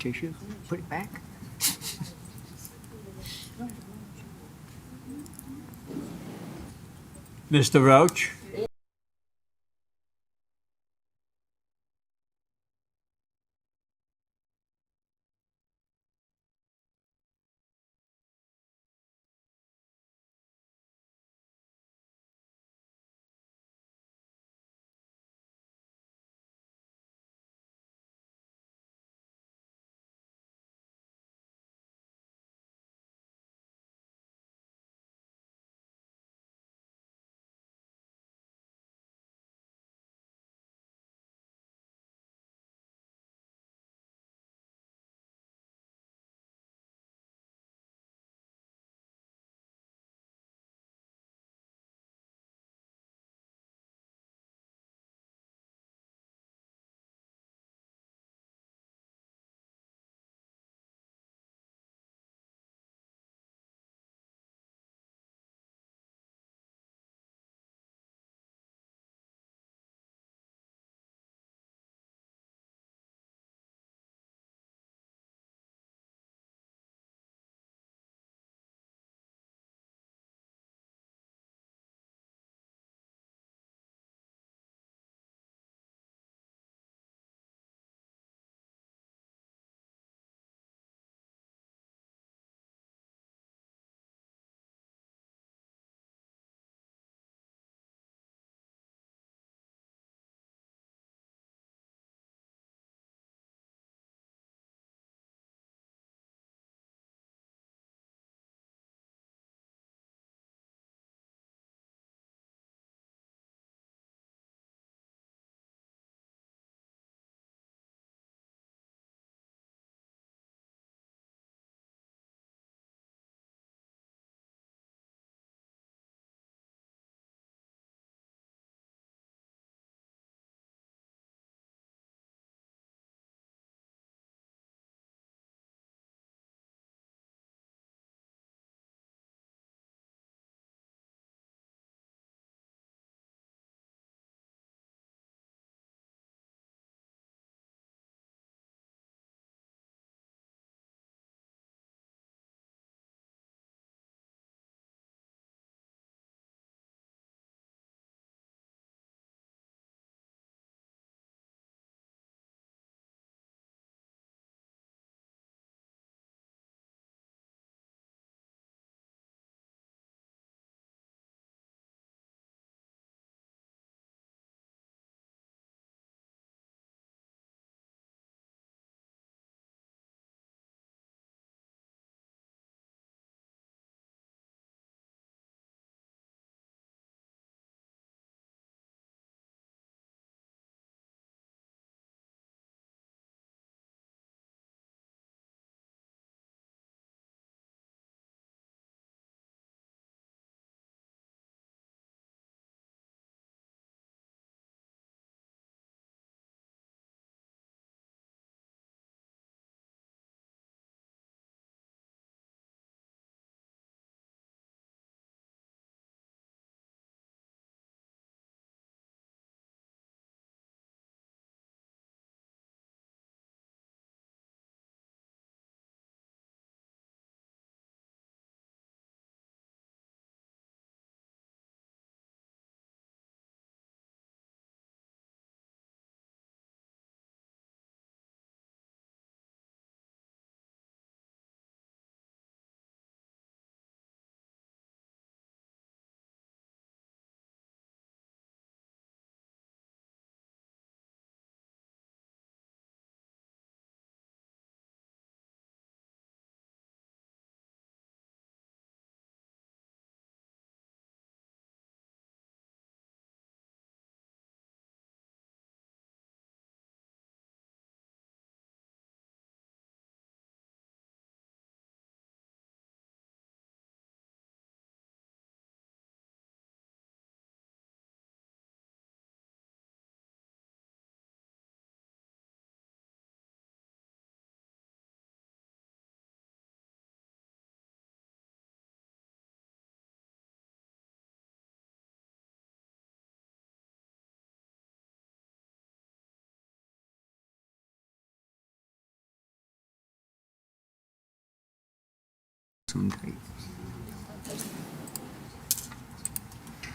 tissue, put it back. Mr. Roach?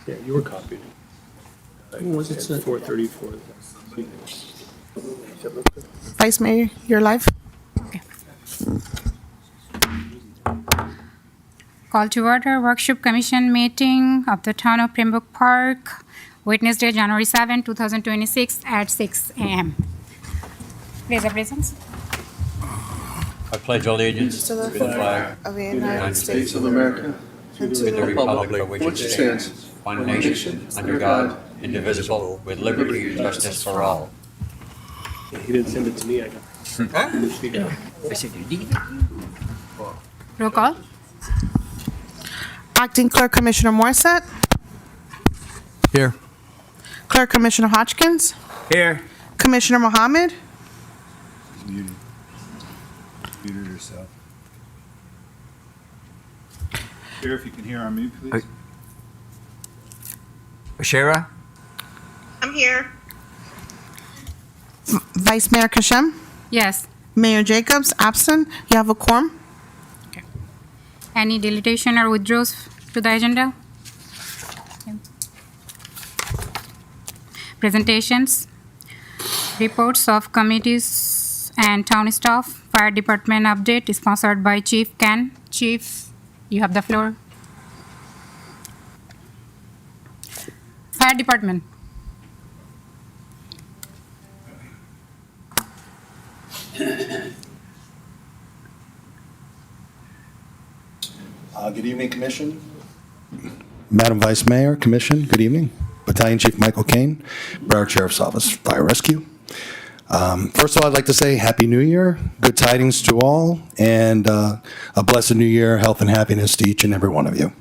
Yeah, you were copied. Was it 434? Vice Mayor, you're live. Call to order Workshop Commission meeting of the Town of Pembroke Park, Wednesday, January 7, 2026 at 6 a.m. Raise your presence. I pledge allegiance to the flag of the United States of America, and to the republic for which it stands, one nation, under God, indivisible, with liberty and justice for all. He didn't send it to me, I got it. I said, you did? Roll call. Acting Clerk Commissioner Morissette, Here. Clerk Commissioner Hodgkins, Here. Commissioner Mohammed, muted yourself. Sheriff, you can hear on mute, please. Shara? I'm here. Vice Mayor Kashem, Yes. Mayor Jacobs, absent. You have a quorum. Any deletion or withdrawals to the agenda? Presentations, reports of committees and town staff, fire department update sponsored by Chief Ken. Chief, you have the floor. Fire department. Good evening, Commission. Madam Vice Mayor, Commission, good evening. Battalion Chief Michael Kane, Broward Sheriff's Office, Fire Rescue. First of all, I'd like to say Happy New Year, good tidings to all, and a blessed New Year, health and happiness to each and every one of you.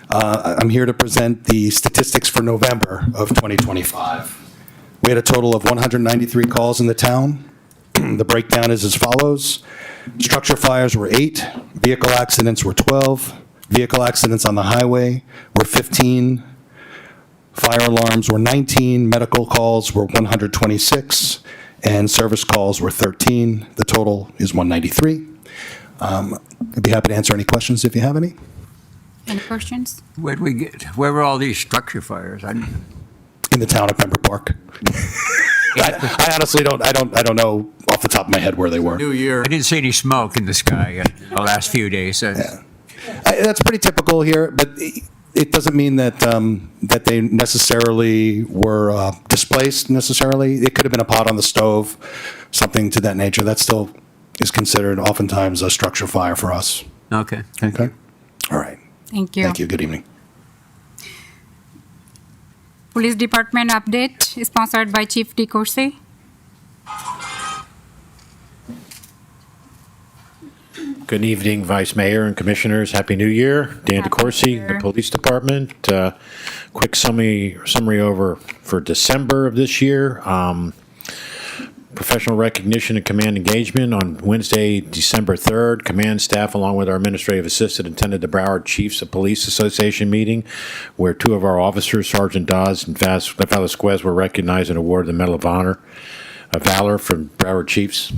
I'm here to present the statistics for November of 2025. We had a total of 193 calls in the town. The breakdown is as follows. Structure fires were 8, vehicle accidents were 12, vehicle accidents on the highway were 15, fire alarms were 19, medical calls were 126, and service calls were 13. The total is 193. I'd be happy to answer any questions if you have any. Any questions? Where were all these structure fires? In the town of Pembroke Park. I honestly don't know off the top of my head where they were. New Year. I didn't see any smoke in the sky the last few days. That's pretty typical here, but it doesn't mean that that they necessarily were displaced necessarily. It could have been a pot on the stove, something to that nature. That still is considered oftentimes a structure fire for us. Okay. Okay? All right. Thank you. Thank you. Good evening. Police Department update sponsored by Chief DeCourcy. Good evening, Vice Mayor and Commissioners. Happy New Year. Dan Happy DeCourcy, New Year. the Police Department. Quick summary over for December of this year. Professional recognition and command engagement on Wednesday, December 3rd. Command staff, along with our administrative assistant, attended the Broward Chiefs of Police Association meeting, where 2 of our officers, Sergeant Dawes and Velasquez, were recognized and awarded the Medal of Honor of Valor from Broward Chiefs.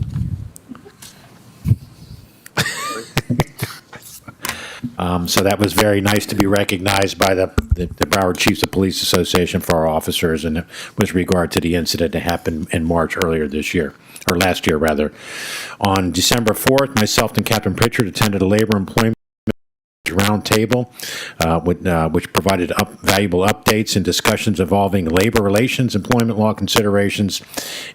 So that was very nice to be recognized by the Broward Chiefs of Police Association for our officers, and with regard to the incident that happened in March earlier this year, or last year rather. On December 4th, myself and Captain Pritchard attended a labor employment roundtable, which provided valuable updates and discussions involving labor relations, employment law considerations,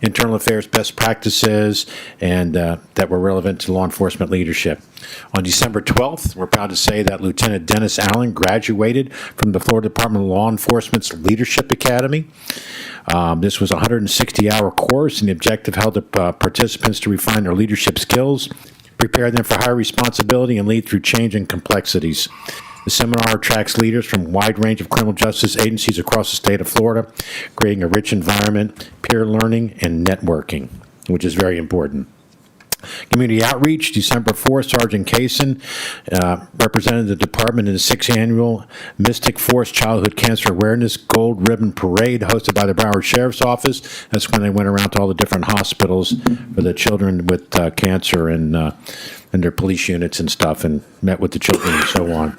internal affairs best practices, and that were relevant to law enforcement leadership. On December 12th, we're proud to say that Lieutenant Dennis Allen graduated from the Florida Department of Law Enforcement's Leadership Academy. This was a 160-hour course, and the objective held the participants to refine their leadership skills, prepare them for higher responsibility, and lead through change and complexities. The seminar attracts leaders from a wide range of criminal justice agencies across the state of Florida, creating a rich environment, peer learning, and networking, which is very important. Community outreach, December 4th, Sergeant Kaysen represented the department in the 6th annual Mystic Force Childhood Cancer Awareness Gold Ribbon Parade hosted by the Broward Sheriff's Office. That's when they went around to all the different hospitals for the children with cancer and and their police units and stuff, and met with the children and so on.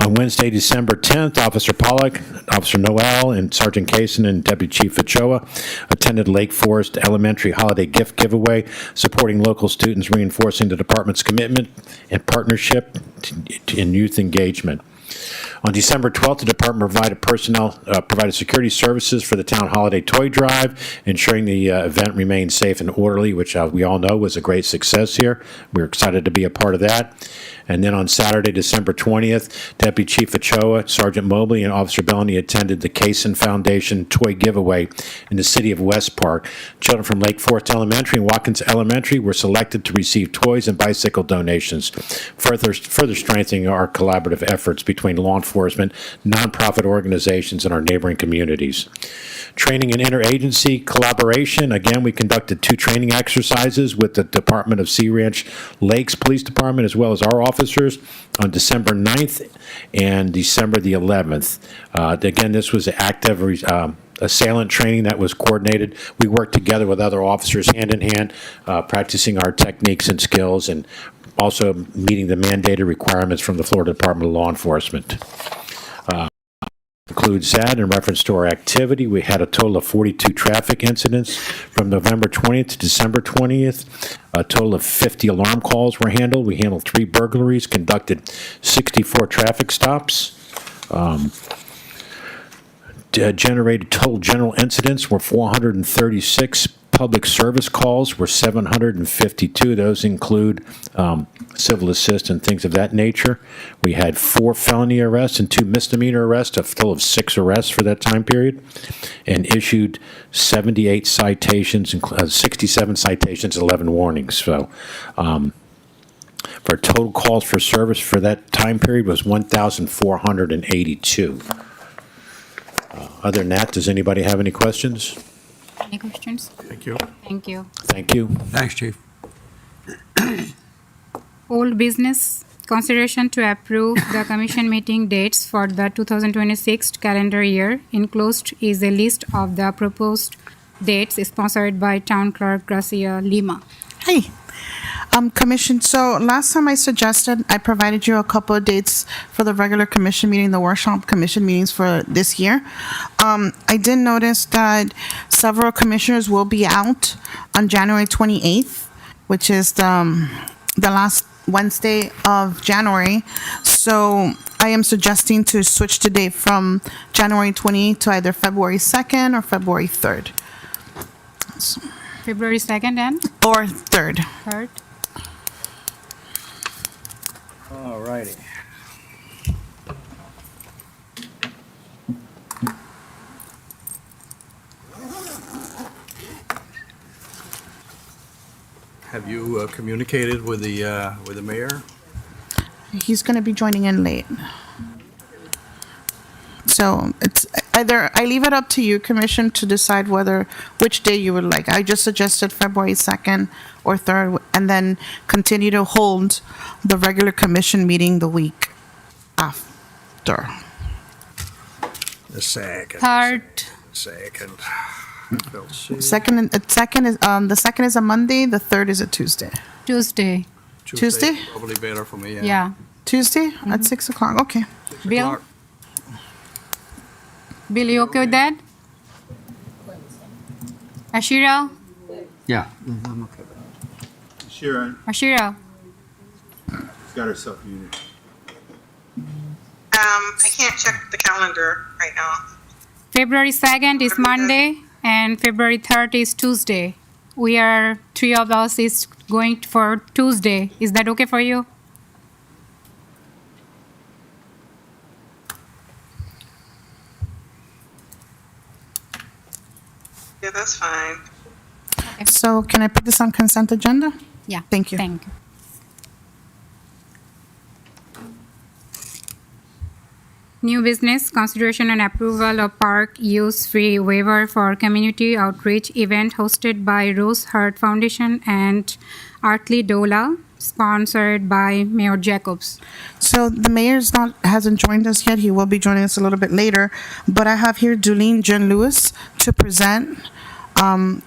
On Wednesday, December 10th, Officer Pollock, Officer Noel, and Sergeant Kaysen and Deputy Chief Ochoa attended Lake Forest Elementary Holiday Gift Giveaway, supporting local students, reinforcing the department's commitment and partnership in youth engagement. On December 12th, the department provided security services for the town holiday toy drive, ensuring the event remained safe and orderly, which we all know was a great success here. We're excited to be a part of that. And then on Saturday, December 20th, Deputy Chief Ochoa, Sergeant Mobley, and Officer Bellany attended the Kaysen Foundation toy giveaway in the city of West Park. Children from Lake Forest Elementary and Watkins Elementary were selected to receive toys and bicycle donations, further strengthening our collaborative efforts between law enforcement, nonprofit organizations, and our neighboring communities. Training and interagency collaboration. Again, we conducted 2 training exercises with the Department of Sea Ranch Lakes Police Department, as well as our officers, on December 9th and December the 11th. Again, this was active assailant training that was coordinated. We worked together with other officers hand in hand, practicing our techniques and skills, and also meeting the mandated requirements from the Florida Department of Law Enforcement. Includes that. In reference to our activity, we had a total of 42 traffic incidents from November 20th to December 20th. A total of 50 alarm calls were handled. We handled 3 burglaries, conducted 64 traffic stops. Generated total general incidents were 436. Public service calls were 752. Those include civil assist and things of that nature. We had 4 felony arrests and 2 misdemeanor arrests, a total of 6 arrests for that time period, and issued 78 citations, 67 citations, 11 warnings. So, our total calls for service for that time period was 1,482. Other than that, does anybody have any questions? Any questions? Thank you. Thank you. Thank you. Thanks, Chief. Old business, consideration to approve the commission meeting dates for the 2026 calendar year. Enclosed is a list of the proposed dates sponsored by Town Clerk Gracia Lima. Hey, Commission, so last time I provided you a couple of dates for the regular commission meeting, the workshop commission meetings for this year. I did notice that several commissioners will be out on January 28th, which is the last Wednesday of January. So I am suggesting to switch the date from January 28th to either February 2nd or February 3rd. February 2nd and Or 3rd. 3rd. All righty. Have you communicated with the mayor? He's going to be joining in late. So it's either, I leave it up to you, Commission, to decide which day you would like. I just suggested February 2nd or 3rd, and then continue to hold the regular commission meeting the week after. The second. 3rd. Second. The second is a Monday, the 3rd is a Tuesday. Tuesday. Tuesday? Probably better for me, Yeah. Tuesday at 6 o'clock, okay. Bill? Bill, you okay with that? Ashira? Yeah. Sharon Ashira? got herself muted. I can't check the calendar right now. February 2nd is Monday and February 3rd is Tuesday. We are, 3 of us is going for Tuesday. Is that okay for you? Yeah, that's fine. So can I put this on consent agenda? Yeah. Thank you. Thank you. New business, consideration and approval of park use fee waiver for community outreach event hosted by Rose Hart Foundation and Artley Dola, sponsored by Mayor Jacobs. So the hasn't joined us yet. He will be joining us a little bit later. But I have here Julene Jen Lewis to present on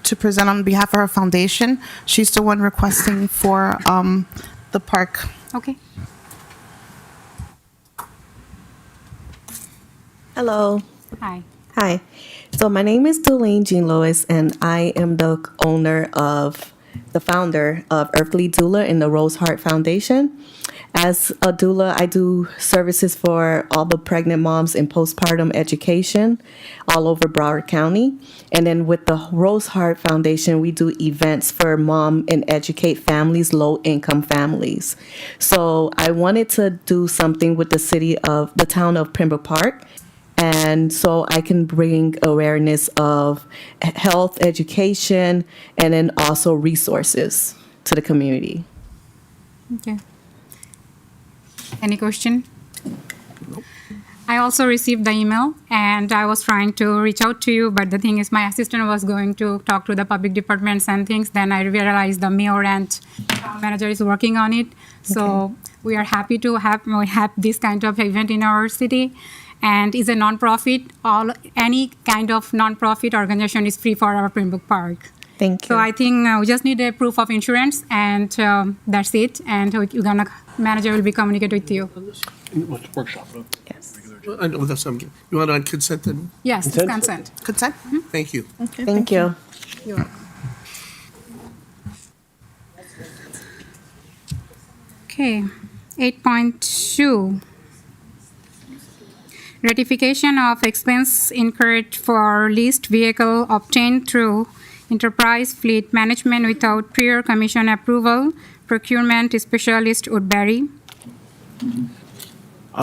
behalf of her foundation. She's the one requesting for the the park. Okay. Hello. Hi. Hi. So my name is Dulene Jean Lois, and I am the founder of Earthly Doula in the Rose Heart Foundation. As a doula, I do services for all the pregnant moms in postpartum education all over Broward County. And then with the Rose Heart Foundation, we do events for mom and educate families, low-income families. So I wanted to do something with the town of Pembroke Park. And so I can bring awareness of health, education, and then also resources to the community. Okay. Any question? I also received the email, and I was trying to reach out to you, but the thing is, my assistant was going to talk to the public departments and things. Then I realized the mayor and town manager is working on it. So we are happy to have this kind of event in our city. And is a nonprofit. Any kind of nonprofit organization is free for our Pembroke Park. Thank you. So I think we just need a proof of insurance, and that's it. And manager will be communicate with you. Workshop. Yes. I know that's something. You want on consent then? Yes, it's consent. Consent? Thank you. Okay, Thank you. You're welcome. Okay, 8.2. Ratification of expense incurred for leased vehicle obtained through enterprise fleet management without prior commission approval. Procurement Specialist Woodbury.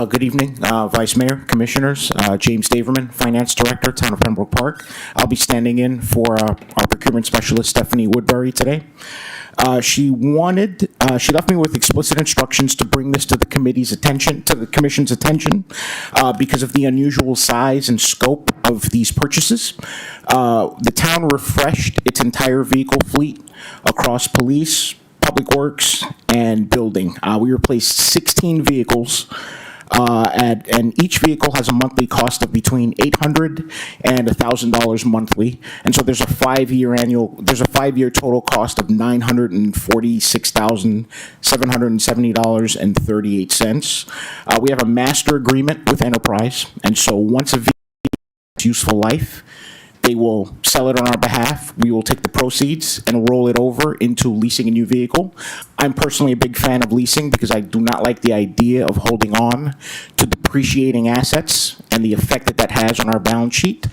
Good evening, Vice Mayor, Commissioners, James Daverman, Finance Director, Town of Pembroke Park. I'll be standing in for our Procurement Specialist, Stephanie Woodbury, today. She left me with explicit instructions to bring this to the Commission's attention, because of the unusual size and scope of these purchases. The town refreshed its entire vehicle fleet across police, public works, and building. We replaced 16 vehicles. And each vehicle has a monthly cost of between $800 and $1,000 monthly, and so there's a 5-year total cost of $946,770.38. We have a master agreement with Enterprise, and so once a vehicle has useful life, they will sell it on our behalf. We will take the proceeds and roll it over into leasing a new vehicle. I'm personally a big fan of leasing because I do not like the idea of holding on to depreciating assets and the effect that that has on our balance sheet.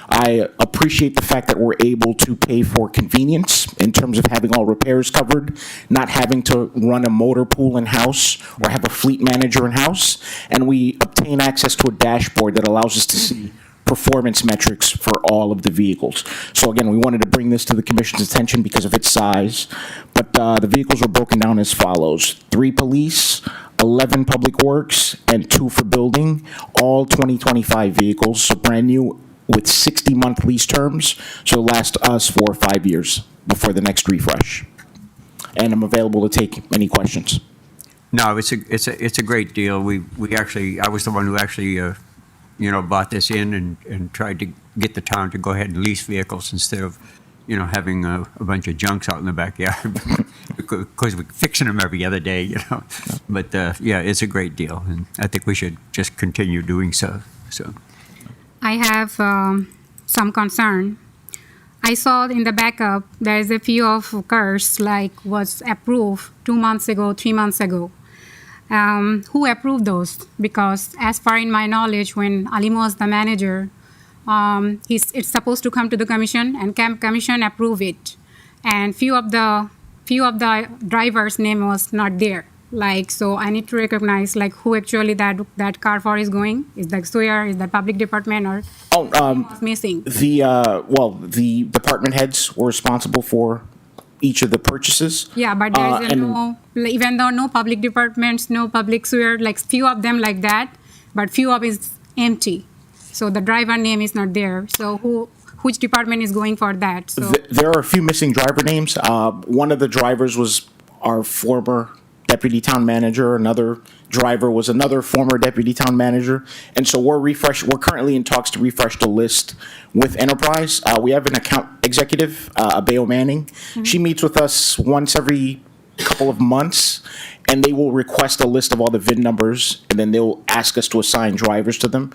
I appreciate the fact that we're able to pay for convenience in terms of having all repairs covered, not having to run a motor pool in-house or have a fleet manager in-house, and we obtain access to a dashboard that allows us to see performance metrics for all of the vehicles. So again, we wanted to bring this to the Commission's attention because of its size, but the vehicles were broken down as follows: 3 police, 11 public works, and 2 for building, all 2025 vehicles, so brand new with 60-month lease terms, so it'll last us 4 or 5 years before the next refresh. And I'm available to take any questions. No, it's a great deal. I was the one who actually bought this in and tried to get the town to go ahead and lease vehicles instead of, having a bunch of junks out in the backyard, because we're fixing them every other day, But it's a great deal, and I think we should just continue doing so. I have some concern. I saw in the backup there's a few of cars was approved 2 months ago, 3 months ago. Who approved those? Because as far in my knowledge, when Alimo was the manager, it's supposed to come to the commission, and commission approve it. And few of the drivers' name was not there. So I need to recognize who actually that car for is going. Is that Sawyer? Is that public department, or was missing? The department heads were responsible for each of the purchases. Yeah, but there's even though no public departments, no public sewer, few of them like that, but few of is empty. So the driver name is not there. So which department is going for that? So There are a few missing driver names. One of the drivers was our former deputy town manager. Another driver was another former deputy town manager. And so we're currently in talks to refresh the list with Enterprise. We have an account executive, Abeo Manning. Mm-hmm. She meets with us once every couple of months, and they will request a list of all the VIN numbers, and then they'll ask us to assign drivers to them.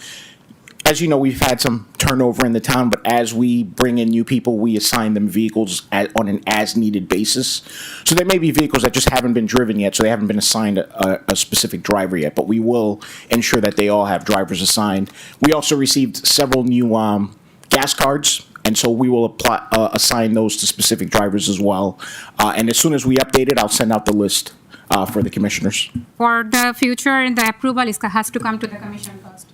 As you know, we've had some turnover in the town, but as we bring in new people, we assign them vehicles on an as-needed basis. So there may be vehicles that just haven't been driven yet, so they haven't been assigned a specific driver yet, but we will ensure that they all have drivers assigned. We also received several new gas cards, and so we will assign those to specific drivers as well. And as soon as we update it, I'll send out the list for the commissioners. For the future, the approval has to come to the commission first.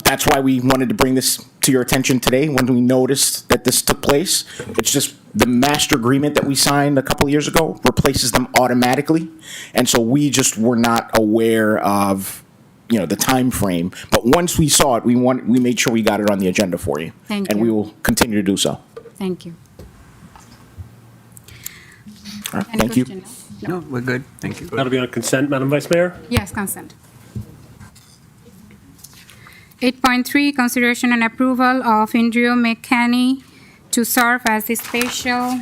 That's why we wanted to bring this to your attention today when we noticed that this took place. It's just the master agreement that we signed a couple of years ago replaces them automatically. And so we just were not aware of, the time frame. But once we saw it, we made sure we got it on the agenda for you. Thank and you. we will continue to do so. Thank you. All right, Any thank you. question? No, we're good. Thank you. That'll be on consent, Madam Vice Mayor? Yes, consent. 8.3, consideration and approval of Andrew McKenney to serve as the special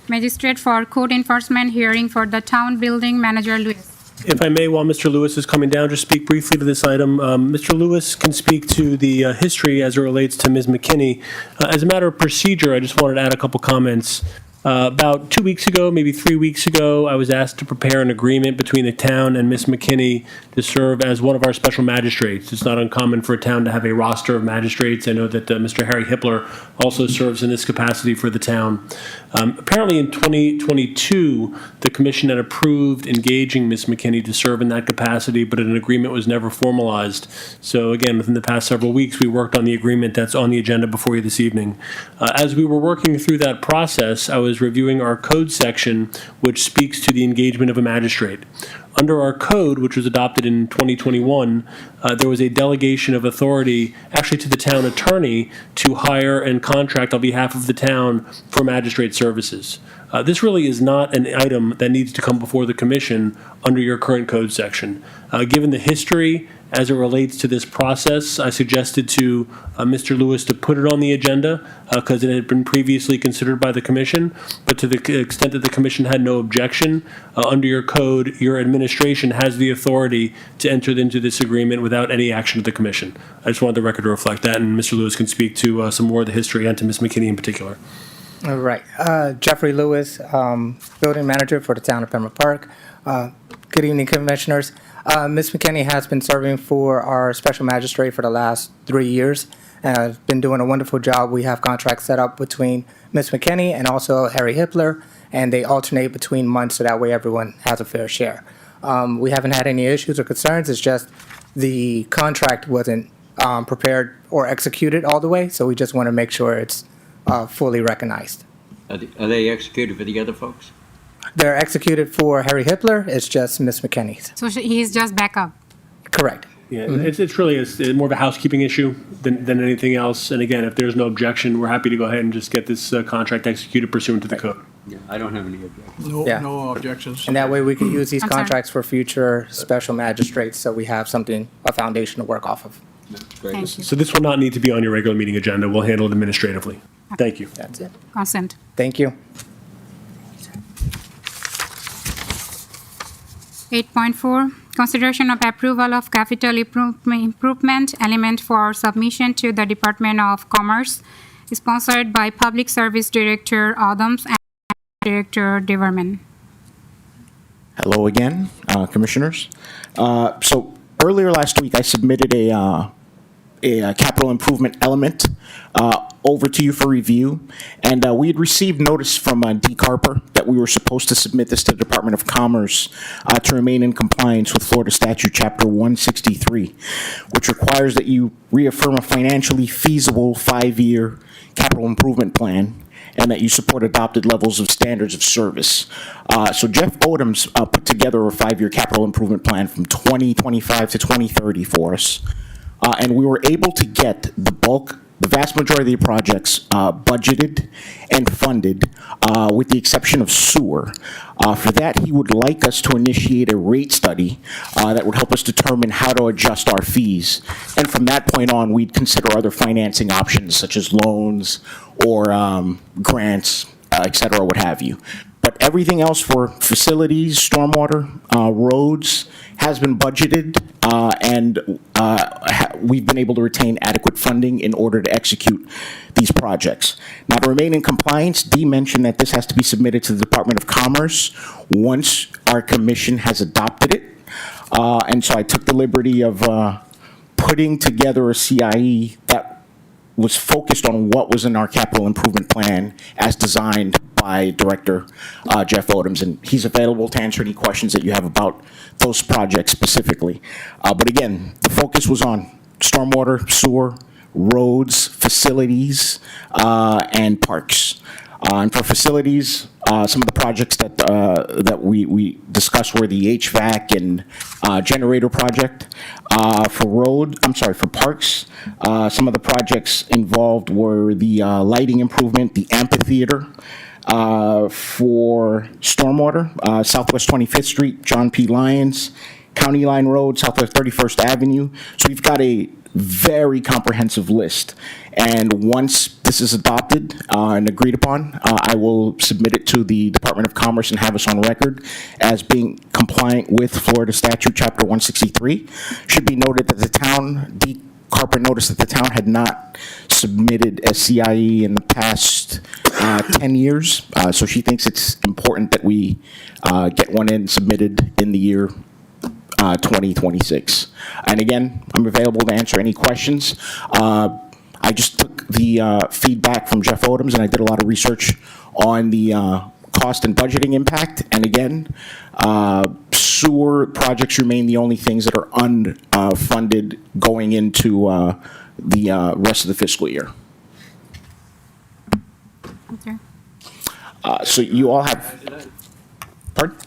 magistrate for code enforcement hearing for the town building manager Lewis. If I may, while Mr. Lewis is coming down, just speak briefly to this item. Mr. Lewis can speak to the history as it relates to Ms. McKenney. As a matter of procedure, I just wanted to add a couple comments. About 2 weeks ago, maybe 3 weeks ago, I was asked to prepare an agreement between the town and Ms. McKenney to serve as one of our special magistrates. It's not uncommon for a town to have a roster of magistrates. I know that Mr. Harry Hippler also serves in this capacity for the town. Apparently in 2022, the commission had approved engaging Ms. McKenney to serve in that capacity, but an agreement was never formalized. So again, within the past several weeks, we worked on the agreement that's on the agenda before you this evening. As we were working through that process, I was reviewing our code section, which speaks to the engagement of a magistrate. Under our code, which was adopted in 2021, there was a delegation of authority actually to the town attorney to hire and contract on behalf of the town for magistrate services. This really is not an item that needs to come before the commission under your current code section. Given the history as it relates to this process, I suggested to Mr. Lewis to put it on the agenda because it had been previously considered by the commission. But to the extent that the commission had no objection, under your code, your administration has the authority to enter into this agreement without any action of the commission. I just wanted the record to reflect that, and Mr. Lewis can speak to some more of the history and to Ms. McKinney in particular. All right. Jeffrey Lewis, building manager for the town of Pembroke Park. Good evening, commissioners. Ms. McKenney has been serving for our special magistrate for the last 3 years and has been doing a wonderful job. We have contracts set up between Ms. McKenney and also Harry Hippler, and they alternate between months so that way everyone has a fair share. We haven't had any issues or concerns. It's just the contract wasn't prepared or executed all the way, so we just want to make sure it's fully recognized. Are they executed for the other folks? They're executed for Harry Hippler. It's just Ms. McKenney's. So he's just backup. Correct. Yeah, it's really more of a housekeeping issue than anything else. And again, if there's no objection, we're happy to go ahead and just get this contract executed pursuant to the code. Yeah, I don't have any objections. No objections. And that way we can use these I'm sorry. contracts for future special magistrates, so we have a foundation to work off of. Great. Thank you. So this will not need to be on your regular meeting agenda. We'll handle it administratively. Thank you. That's it. Consent. Thank you. 8.4, consideration of approval of capital improvement element for submission to the Department of Commerce, sponsored by Public Service Director Adams and Director Diverman. Hello again, commissioners. So earlier last week, I submitted a capital improvement element over to you for review, and we had received notice from D. Carper that we were supposed to submit this to the Department of Commerce to remain in compliance with Florida Statute Chapter 163, which requires that you reaffirm a financially feasible 5-year capital improvement plan and that you support adopted levels of standards of service. So Jeff Odom's put together a 5-year capital improvement plan from 2025 to 2030 for us. And we were able to get the vast majority of the projects budgeted and funded, with the exception of sewer. For that, he would like us to initiate a rate study that would help us determine how to adjust our fees. And from that point on, we'd consider other financing options such as loans or grants, et cetera, what have you. But everything else for facilities, stormwater, roads has been budgeted, and we've been able to retain adequate funding in order to execute these projects. Now, to remain in compliance, Dee mentioned that this has to be submitted to the Department of Commerce once our commission has adopted it. And so I took the liberty of putting together a CIE that was focused on what was in our capital improvement plan as designed by Director Jeff Odoms, and he's available to answer any questions that you have about those projects specifically. But again, the focus was on stormwater, sewer, roads, facilities, and parks. And for facilities, some of the projects that we discussed were the HVAC and generator project. For parks, some of the projects involved were the lighting improvement, the amphitheater. For stormwater, Southwest 25th Street, John P. Lyons, County Line Road, Southwest 31st Avenue. So we've got a very comprehensive list. And once this is adopted and agreed upon, I will submit it to the Department of Commerce and have us on record as being compliant with Florida Statute Chapter 163. Should be noted that the town, Carper noticed that the town had not submitted a CIE in the past 10 years. So she thinks it's important that we get one in submitted in the year 2026. And again, I'm available to answer any questions. I just took the feedback from Jeff Odoms, and I did a lot of research on the cost and budgeting impact. And again, sewer projects remain the only things that are unfunded going into the rest of the fiscal year. Okay. So you all have, pardon?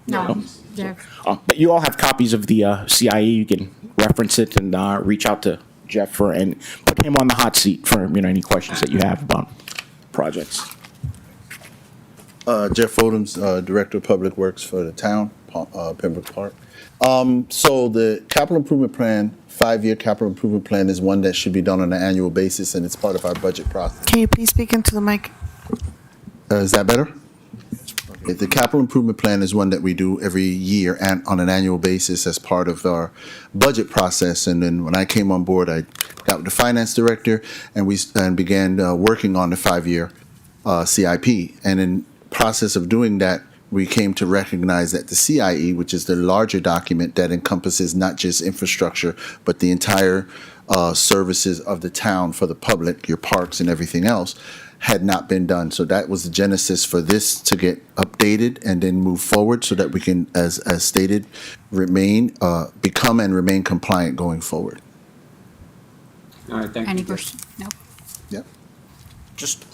No, Jeff. But you all have copies of the CIE. You can reference it and reach out to Jeff and put him on the hot seat for any questions that you have about projects. Jeff Odoms, Director of Public Works for the town, Pembroke Park. So the capital improvement plan, 5-year capital improvement plan is one that should be done on an annual basis, and it's part of our budget process. Can you please speak into the mic? Is that better? Okay, the capital improvement plan is one that we do every year and on an annual basis as part of our budget process. And then when I came on board, I got with the finance director and we began working on the 5-year CIP. And in process of doing that, we came to recognize that the CIE, which is the larger document that encompasses not just infrastructure, but the entire services of the town for the public, your parks and everything else, had not been done. So that was the genesis for this to get updated and then move forward so that we can, as stated, become and remain compliant going forward. All right, thank you. Any questions? No. Yep. Just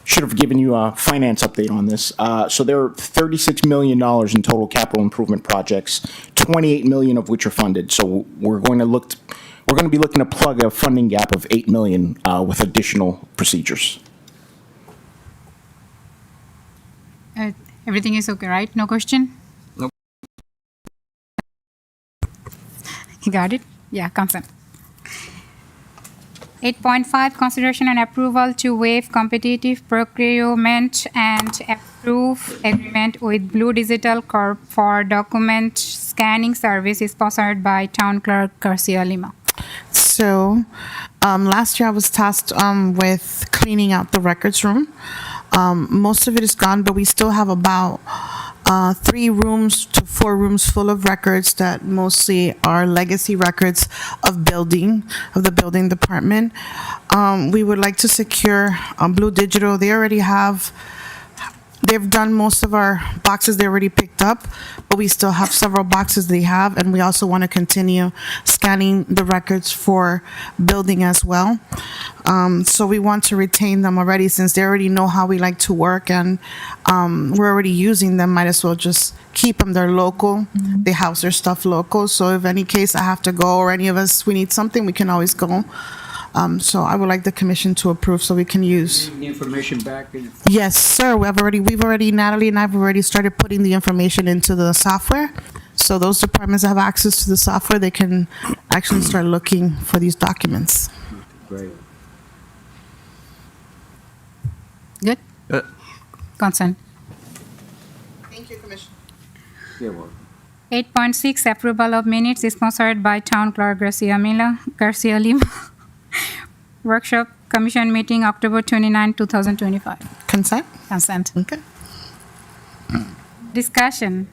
should have given you a finance update on this. So there are $36 million in total capital improvement projects, 28 million of which are funded. So we're going to be looking to plug a funding gap of 8 million with additional procedures. Everything is okay, right? No question? No. You got it? Yeah, consent. 8.5, consideration and approval to waive competitive procurement and approve agreement with Blue Digital Corp for document scanning service is sponsored by Town Clerk Garcia Lima. So, last year I was tasked with cleaning out the records room. Most of it is gone, but we still have about 3 rooms to 4 rooms full of records that mostly are legacy records of the building department. We would like to secure Blue Digital. They've done most of our boxes they already picked up, but we still have several boxes they have, and we also want to continue scanning the records for building as well. So we want to retain them already since they already know how we like to work, and we're already using them. Might as well just keep them. They're local. Mm-hmm. They house their stuff local. So if any case I have to go or any of us, we need something, we can always go. So I would like the commission to approve so we can use. The information back. Yes, sir. Natalie and I have already started putting the information into the software. So those departments that have access to the software, they can actually start looking for these documents. Great. Good? Consent. Commission. 8.6, approval of minutes is sponsored by Town Clerk Garcia Lima. Workshop Commission meeting October 29, 2025. Consent? Consent. Okay. Discussion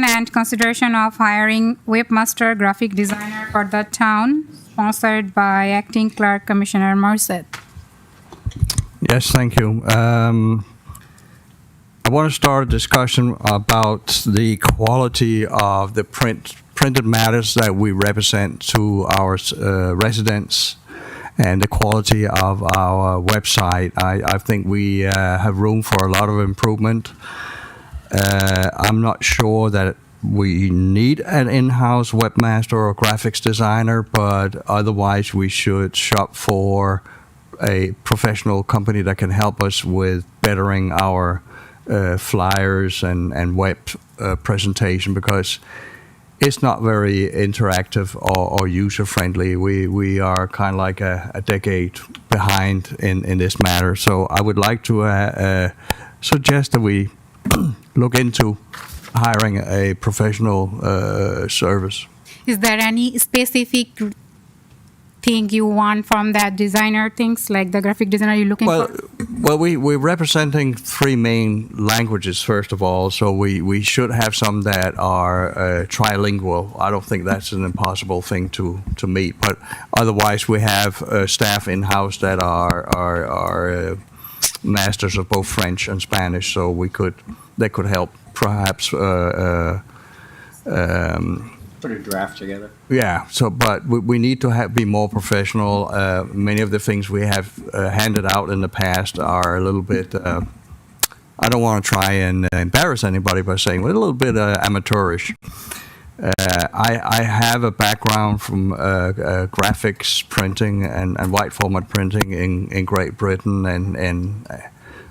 and consideration of hiring webmaster graphic designer for the town, sponsored by Acting Clerk Commissioner Morissette. Yes, thank you. I want to start a discussion about the quality of the printed matters that we represent to our residents and the quality of our website. I think we have room for a lot of improvement. I'm not sure that we need an in-house webmaster or graphics designer, but otherwise we should shop for a professional company that can help us with bettering our flyers and web presentation, because it's not very interactive or user-friendly. We are kind of like a decade behind in this matter. So I would like to suggest that we look into hiring a professional service. Is there any specific thing you want from that designer, things like the graphic designer you're looking for? Well, we're representing three main languages, first of all, so we should have some that are trilingual. I don't think that's an impossible thing to meet, but otherwise we have staff in-house that are masters of both French and Spanish, so they could help perhaps Put a draft together. yeah, but we need to be more professional. Many of the things we have handed out in the past are a little bit, I don't want to try and embarrass anybody by saying we're a little bit amateurish. I have a background from graphics printing and white format printing in Great Britain, and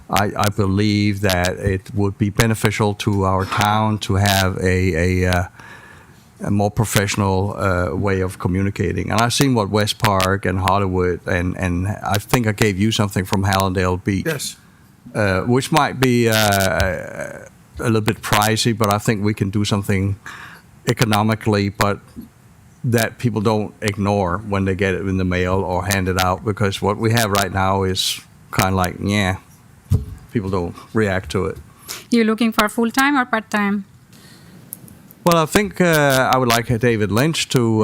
I believe that it would be beneficial to our town to have a more professional way of communicating. And I've seen what West Park and Hollywood, and I think I gave you something from Hallandale Beach. Yes. Which might be a little bit pricey, but I think we can do something economically, but that people don't ignore when they get it in the mail or hand it out, because what we have right now is kind of like, yeah, people don't react to it. You're looking for full-time or part-time? Well, I think I would like David Lynch to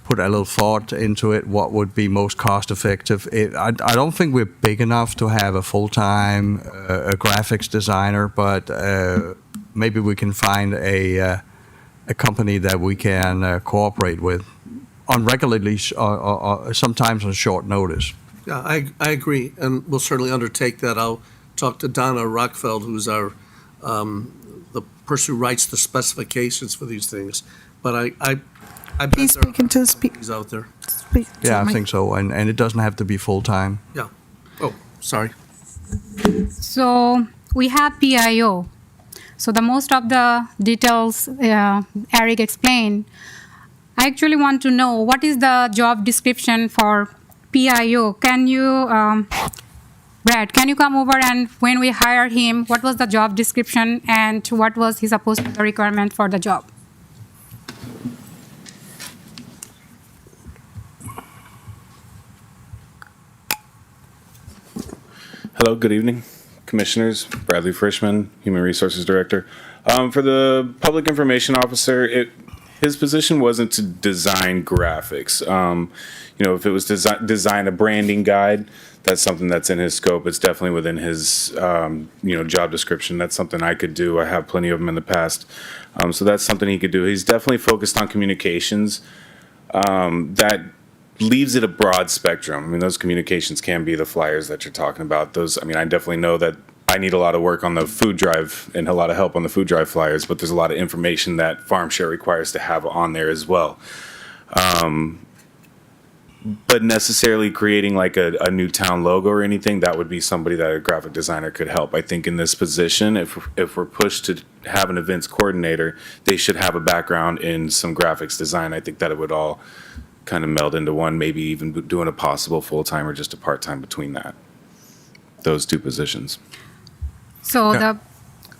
put a little thought into it, what would be most cost-effective. I don't think we're big enough to have a full-time graphics designer, but maybe we can find a company that we can cooperate with on regularly, or sometimes on short notice. Yeah, I agree, and we'll certainly undertake that. I'll talk to Donna Rockfeld, who's our the person who writes the specifications for these things. But I bet He's there speaking to the are out there. Yeah, I think so, and it doesn't have to be full-time. Yeah. Oh, sorry. So we have PIO. So the most of the details Eric explained. I actually want to know what is the job description for PIO. Can you, Brad, can you come over, and when we hire him, what was the job description and what was he supposed to be the requirement for the job? Hello, good evening, Commissioners. Bradley Frischman, Human Resources Director. For the Public Information Officer, his position wasn't to design graphics. If it was design a branding guide, that's something that's in his scope. It's definitely within his, job description. That's something I could do. I have plenty of them in the past. So that's something he could do. He's definitely focused on communications. That leaves it a broad spectrum. I mean, those communications can be the flyers that you're talking about. I definitely know that I need a lot of work on the food drive and a lot of help on the food drive flyers, but there's a lot of information that Farm Share requires to have on there as well. But necessarily creating like a new town logo or anything, that would be somebody that a graphic designer could help. I think in this position, if we're pushed to have an events coordinator, they should have a background in some graphics design. I think that it would all kind of meld into one, maybe even doing a possible full-time or just a part-time between those two positions. So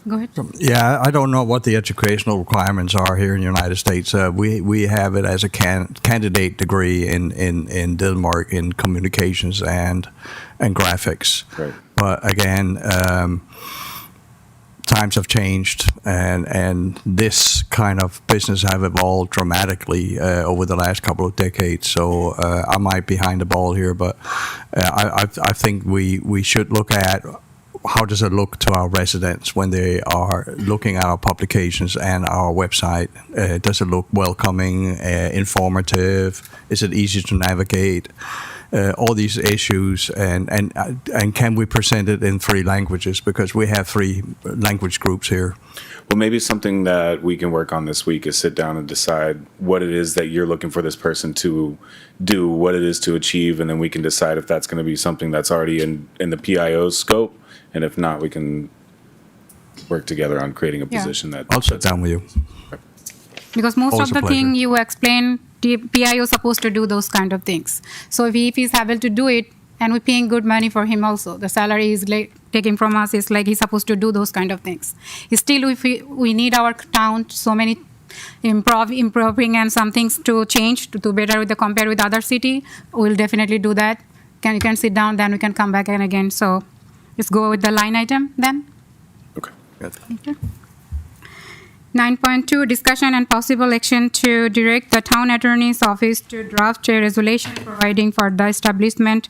Go ahead. Yeah, I don't know what the educational requirements are here in the United States. We have it as a candidate degree in Denmark in communications and graphics. Right. But again, times have changed, and this kind of business have evolved dramatically over the last couple of decades. So I might be behind the ball here, but I think we should look at how does it look to our residents when they are looking at our publications and our website? Does it look welcoming, informative? Is it easy to navigate? All these issues, and can we present it in 3 languages? Because we have 3 language groups here. Well, maybe something that we can work on this week is sit down and decide what it is that you're looking for this person to do, what it is to achieve, and then we can decide if that's going to be something that's already in the PIO's scope. And if not, we can work together on creating a position that... I'll sit down with you. Because most Always of a the thing pleasure. you explain, the PIO is supposed to do those kind of things. So if he's able to do it, and we're paying good money for him also, the salary is like taking from us is like he's supposed to do those kind of things. Still, if we need our town so many improving and some things to change to better with the compare with other city, we'll definitely do that. You can sit down, then we can come back and again. So let's go with the line item then. Okay. Thank you. 9.2, discussion and possible action to direct the town attorney's office to draft a resolution providing for the establishment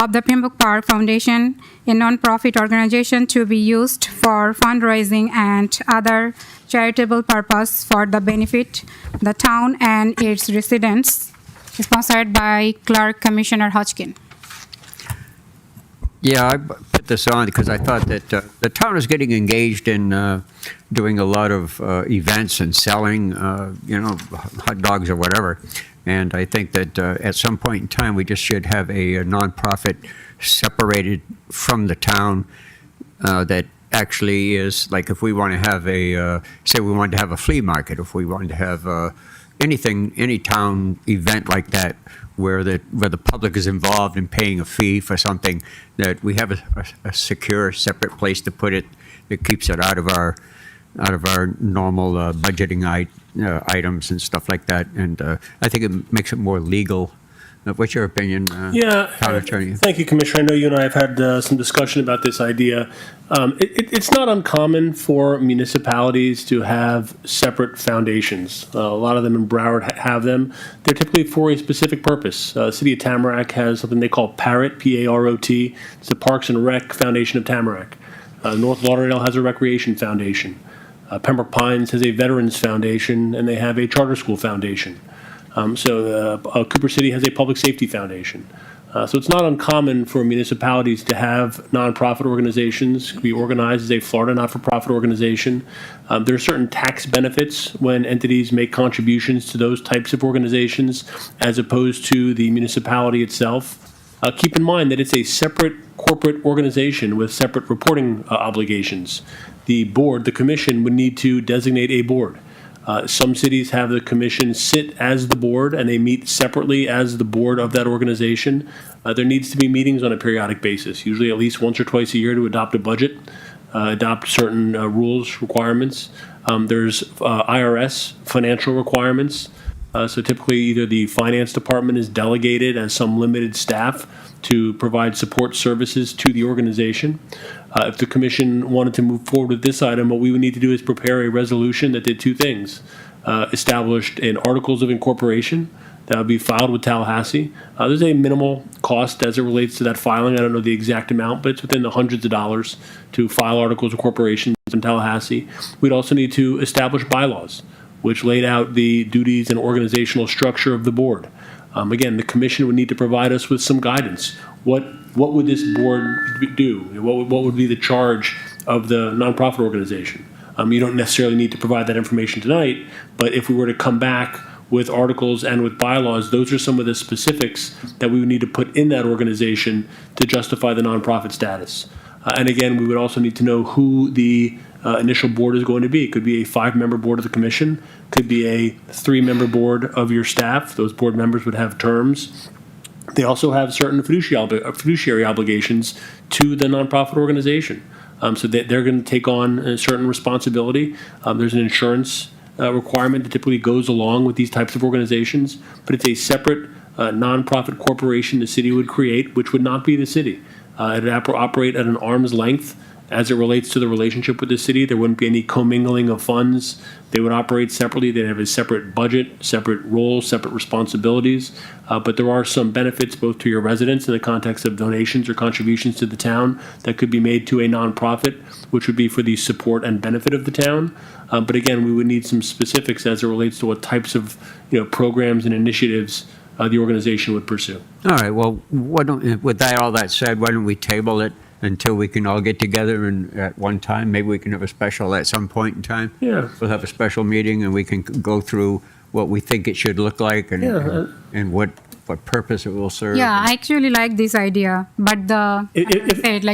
of the Pembroke Park Foundation, a non-profit organization to be used for fundraising and other charitable purpose for the benefit the town and its residents, sponsored by Clerk Commissioner Hodgkin. Yeah, I put this on because I thought that the town is getting engaged in doing a lot of events and selling, hot dogs or whatever. And I think that at some point in time, we just should have a nonprofit separated from the town that actually is like if we want to have say we wanted to have a flea market, if we wanted to have any town event like that, where the public is involved in paying a fee for something, that we have a secure, separate place to put it that keeps it out of our normal budgeting items and stuff like that. And I think it makes it more legal. What's your opinion, Town Attorney? Thank you, Commissioner. I know you and I have had some discussion about this idea. It's not uncommon for municipalities to have separate foundations. A lot of them in Broward have them. They're typically for a specific purpose. City of Tamarack has something they call PARROT, P-A-R-O-T. It's the Parks and Rec Foundation of Tamarack. North Lauderdale has a Recreation Foundation. Pembroke Pines has a Veterans Foundation, and they have a Charter School Foundation. Cooper City has a Public Safety Foundation. So it's not uncommon for municipalities to have nonprofit organizations be organized as a Florida not-for-profit organization. There are certain tax benefits when entities make contributions to those types of organizations as opposed to the municipality itself. Keep in mind that it's a separate corporate organization with separate reporting obligations. The board, the commission, would need to designate a board. Some cities have the commission sit as the board, and they meet separately as the board of that organization. There needs to be meetings on a periodic basis, usually at least once or twice a year, to adopt a budget, adopt certain rules, requirements. There's IRS financial requirements. So typically, either the finance department is delegated as some limited staff to provide support services to the organization. If the commission wanted to move forward with this item, what we would need to do is prepare a resolution that did 2 things. Established in articles of incorporation that would be filed with Tallahassee. There's a minimal cost as it relates to that filing. I don't know the exact amount, but it's within the hundreds of dollars to file articles of incorporation in Tallahassee. We'd also need to establish bylaws, which laid out the duties and organizational structure of the board. Again, the commission would need to provide us with some guidance. What would this board do? What would be the charge of the nonprofit organization? You don't necessarily need to provide that information tonight, but if we were to come back with articles and with bylaws, those are some of the specifics that we would need to put in that organization to justify the nonprofit status. And again, we would also need to know who the initial board is going to be. It could be a 5-member board of the commission, could be a 3-member board of your staff. Those board members would have terms. They also have certain fiduciary obligations to the nonprofit organization. so that they're going to take on a certain responsibility. There's an insurance requirement that typically goes along with these types of organizations, but it's a separate nonprofit corporation the city would create, which would not be the city. It would operate at an arm's length as it relates to the relationship with the city. There wouldn't be any commingling of funds. They would operate separately. They'd have a separate budget, separate roles, separate responsibilities. But there are some benefits both to your residents in the context of donations or contributions to the town that could be made to a nonprofit, which would be for the support and benefit of the town. But again, we would need some specifics as it relates to what types of programs and initiatives the organization would pursue. All right, well, with all that said, why don't we table it until we can all get together and at one time? Maybe we can have a special at some point in time. Yeah. We'll have a special meeting and we can go through what we think it should look like and what purpose it will serve. Yeah, I actually like this idea, but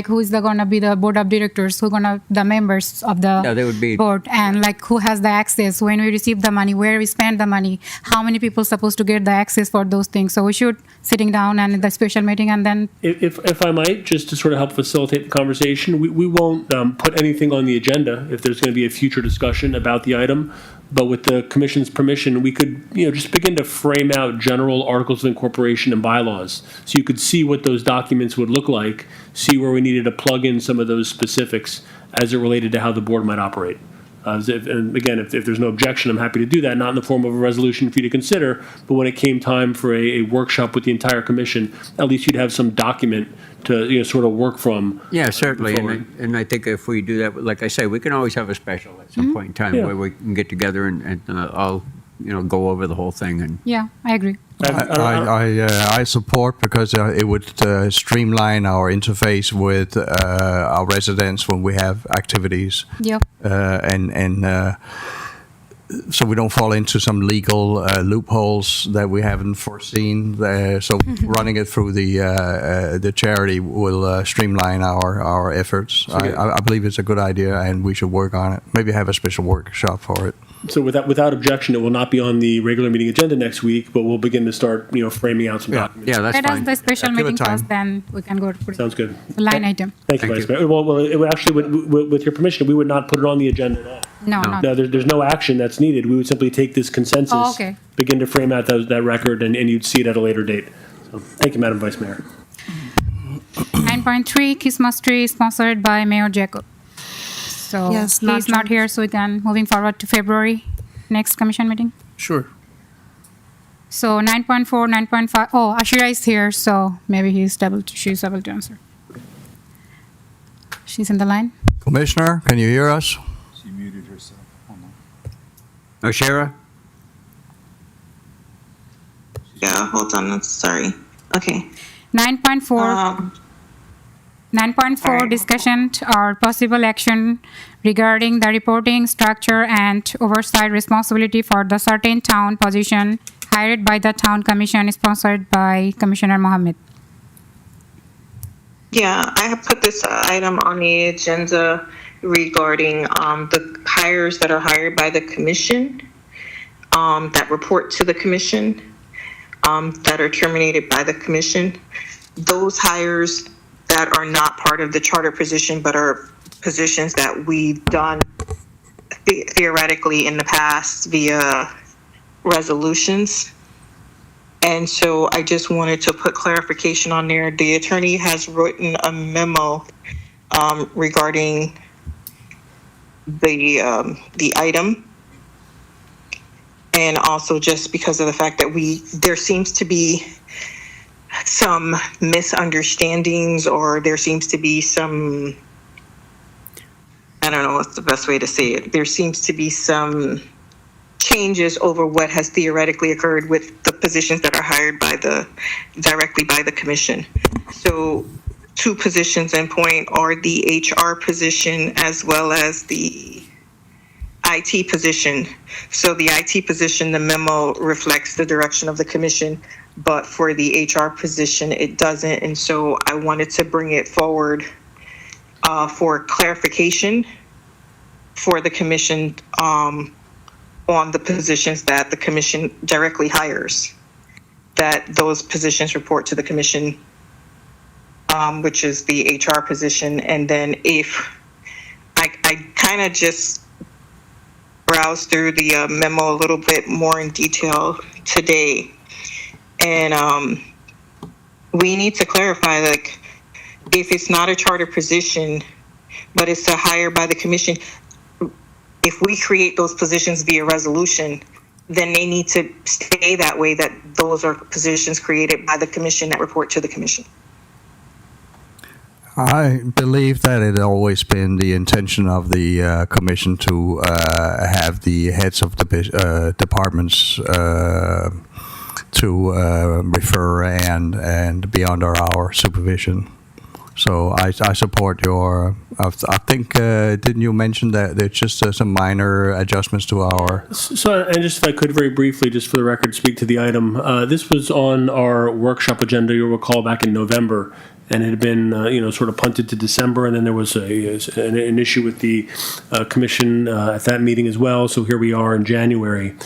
who is gonna be the board of directors? The members of the they would be board, and who has the access when we receive the money, where we spend the money, how many people supposed to get the access for those things. So we should sitting down and in the special meeting and then. If I might, just to sort of help facilitate the conversation, we won't put anything on the agenda if there's going to be a future discussion about the item. But with the commission's permission, we could, just begin to frame out general articles of incorporation and bylaws. So you could see what those documents would look like, see where we needed to plug in some of those specifics as it related to how the board might operate. And again, if there's no objection, I'm happy to do that, not in the form of a resolution for you to consider, but when it came time for a workshop with the entire commission, at least you'd have some document to sort of work from. Yeah, certainly. And I think if we do that, like I say, we can always have a special at some point in time where we can get together and all go over the whole thing. And Yeah, I agree. I support because it would streamline our interface with our residents when we have activities. Yep. So we don't fall into some legal loopholes that we haven't foreseen. So running it through the charity will streamline our efforts. I believe it's a good idea, and we should work on it. Maybe have a special workshop for it. So without objection, it will not be on the regular meeting agenda next week, but we'll begin to start framing out some documents. Yeah, that's Let fine. us the special meeting first, then we can go to Sounds good. the line item. Thank you, Vice Mayor. Well, it would actually, with your permission, we would not put it on the agenda at all. No. There's no action that's needed. We would simply take this consensus, Oh, okay. begin to frame out that record, and you'd see it at a later date. So, thank you, Madam Vice Mayor. 9.3 Christmas tree sponsored by Mayor Jacob. So Yes, he's not here, so we can moving forward to February next commission meeting. Sure. So 9.4, 9.5. Oh, Ashira is here, so maybe she's able to answer. She's in the line. Commissioner, can you hear us? She muted herself. O'Shara? Yeah, hold on. Sorry. Okay. 9.4. 9.4 Alright. discussion or possible action regarding the reporting structure and oversight responsibility for the certain town position hired by the town commission sponsored by Commissioner Mohammed. Yeah, I have put this item on the agenda regarding the hires that are hired by the commission, that report to the commission, that are terminated by the commission. Those hires that are not part of the charter position, but are positions that we've done theoretically in the past via resolutions. And so I just wanted to put clarification on there. The attorney has written a memo regarding the item. And also just because of the fact that there seems to be some misunderstandings, or there seems to be some, I don't know what's the best way to say it. There seems to be some changes over what has theoretically occurred with the positions that are hired directly by the commission. So 2 positions in point are the HR position as well as the IT position. So the IT position, the memo reflects the direction of the commission, but for the HR position, it doesn't. And so I wanted to bring it forward for clarification for the commission on the positions that the commission directly hires, that those positions report to the commission, which is the HR position. And then if kind of just browsed through the memo a little bit more in detail today. And we need to clarify, like, if it's not a charter position, but it's a hire by the commission, if we create those positions via resolution, then they need to stay that way, that those are positions created by the commission that report to the commission. I believe that it always been the intention of the commission to have the heads of the departments to refer and be under our supervision. So I support your. I think didn't you mention that there's just some minor adjustments to our. So, and just if I could very briefly, just for the record, speak to the item. This was on our workshop agenda. You'll recall back in November. And it had been, sort of punted to December, and then there was an issue with the commission at that meeting as well. So here we are in January.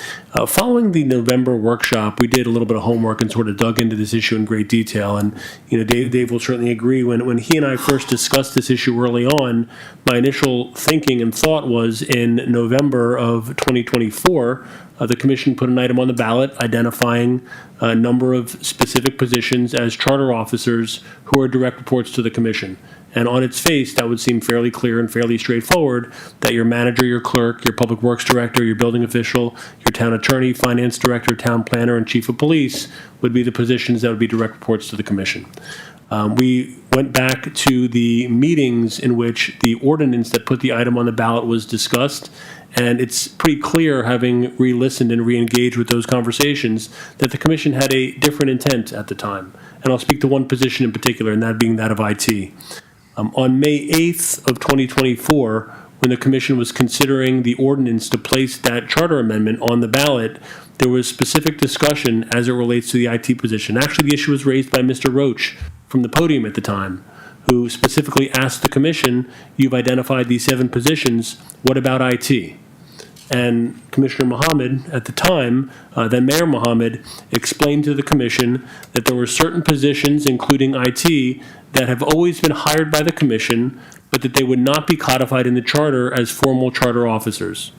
Following the November workshop, we did a little bit of homework and sort of dug into this issue in great detail. And Dave will certainly agree. When he and I first discussed this issue early on, my initial thinking and thought was in November of 2024. The commission put an item on the ballot identifying a number of specific positions as charter officers who are direct reports to the commission. And on its face, that would seem fairly clear and fairly straightforward that your manager, your clerk, your public works director, your building official, your town attorney, finance director, town planner, and chief of police would be the positions that would be direct reports to the commission. We went back to the meetings in which the ordinance that put the item on the ballot was discussed, and it's pretty clear, having re-listened and re-engaged with those conversations, that the commission had a different intent at the time. And I'll speak to one position in particular, and that being that of IT. On May 8th of 2024, when the commission was considering the ordinance to place that charter amendment on the ballot, there was specific discussion as it relates to the IT position. Actually, the issue was raised by Mr. Roach from the podium at the time, who specifically asked the commission, you've identified these 7 positions, what about IT? And Commissioner Mohammed, at the time, then Mayor Mohammed, explained to the commission that there were certain positions, including IT, that have always been hired by the commission, but that they would not be codified in the charter as formal charter officers.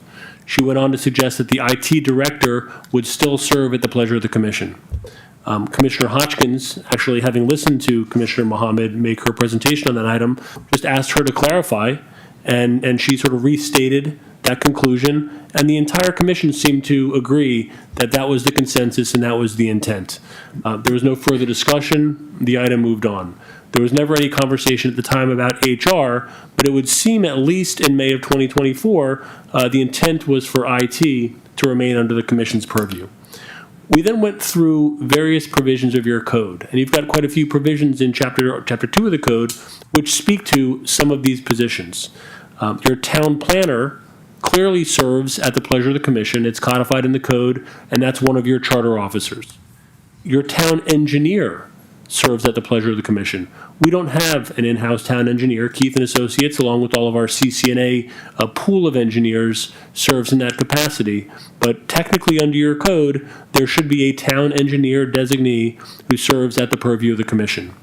She went on to suggest that the IT director would still serve at the pleasure of the commission. Commissioner Hotchkiss, actually having listened to Commissioner Mohammed make her presentation on that item, just asked her to clarify, and she sort of restated that conclusion, and the entire commission seemed to agree that that was the consensus and that was the intent. There was no further discussion. The item moved on. There was never any conversation at the time about HR, but it would seem, at least in May of 2024, the intent was for IT to remain under the commission's purview. We then went through various provisions of your code, and you've got quite a few provisions in Chapter 2 of the code which speak to some of these positions. Your town planner clearly serves at the pleasure of the commission. It's codified in the code, and that's one of your charter officers. Your town engineer serves at the pleasure of the commission. We don't have an in-house town engineer. Keith and Associates, along with all of our CCNA pool of engineers, serves in that capacity. But technically, under your code, there should be a town engineer designee who serves at the purview of the commission.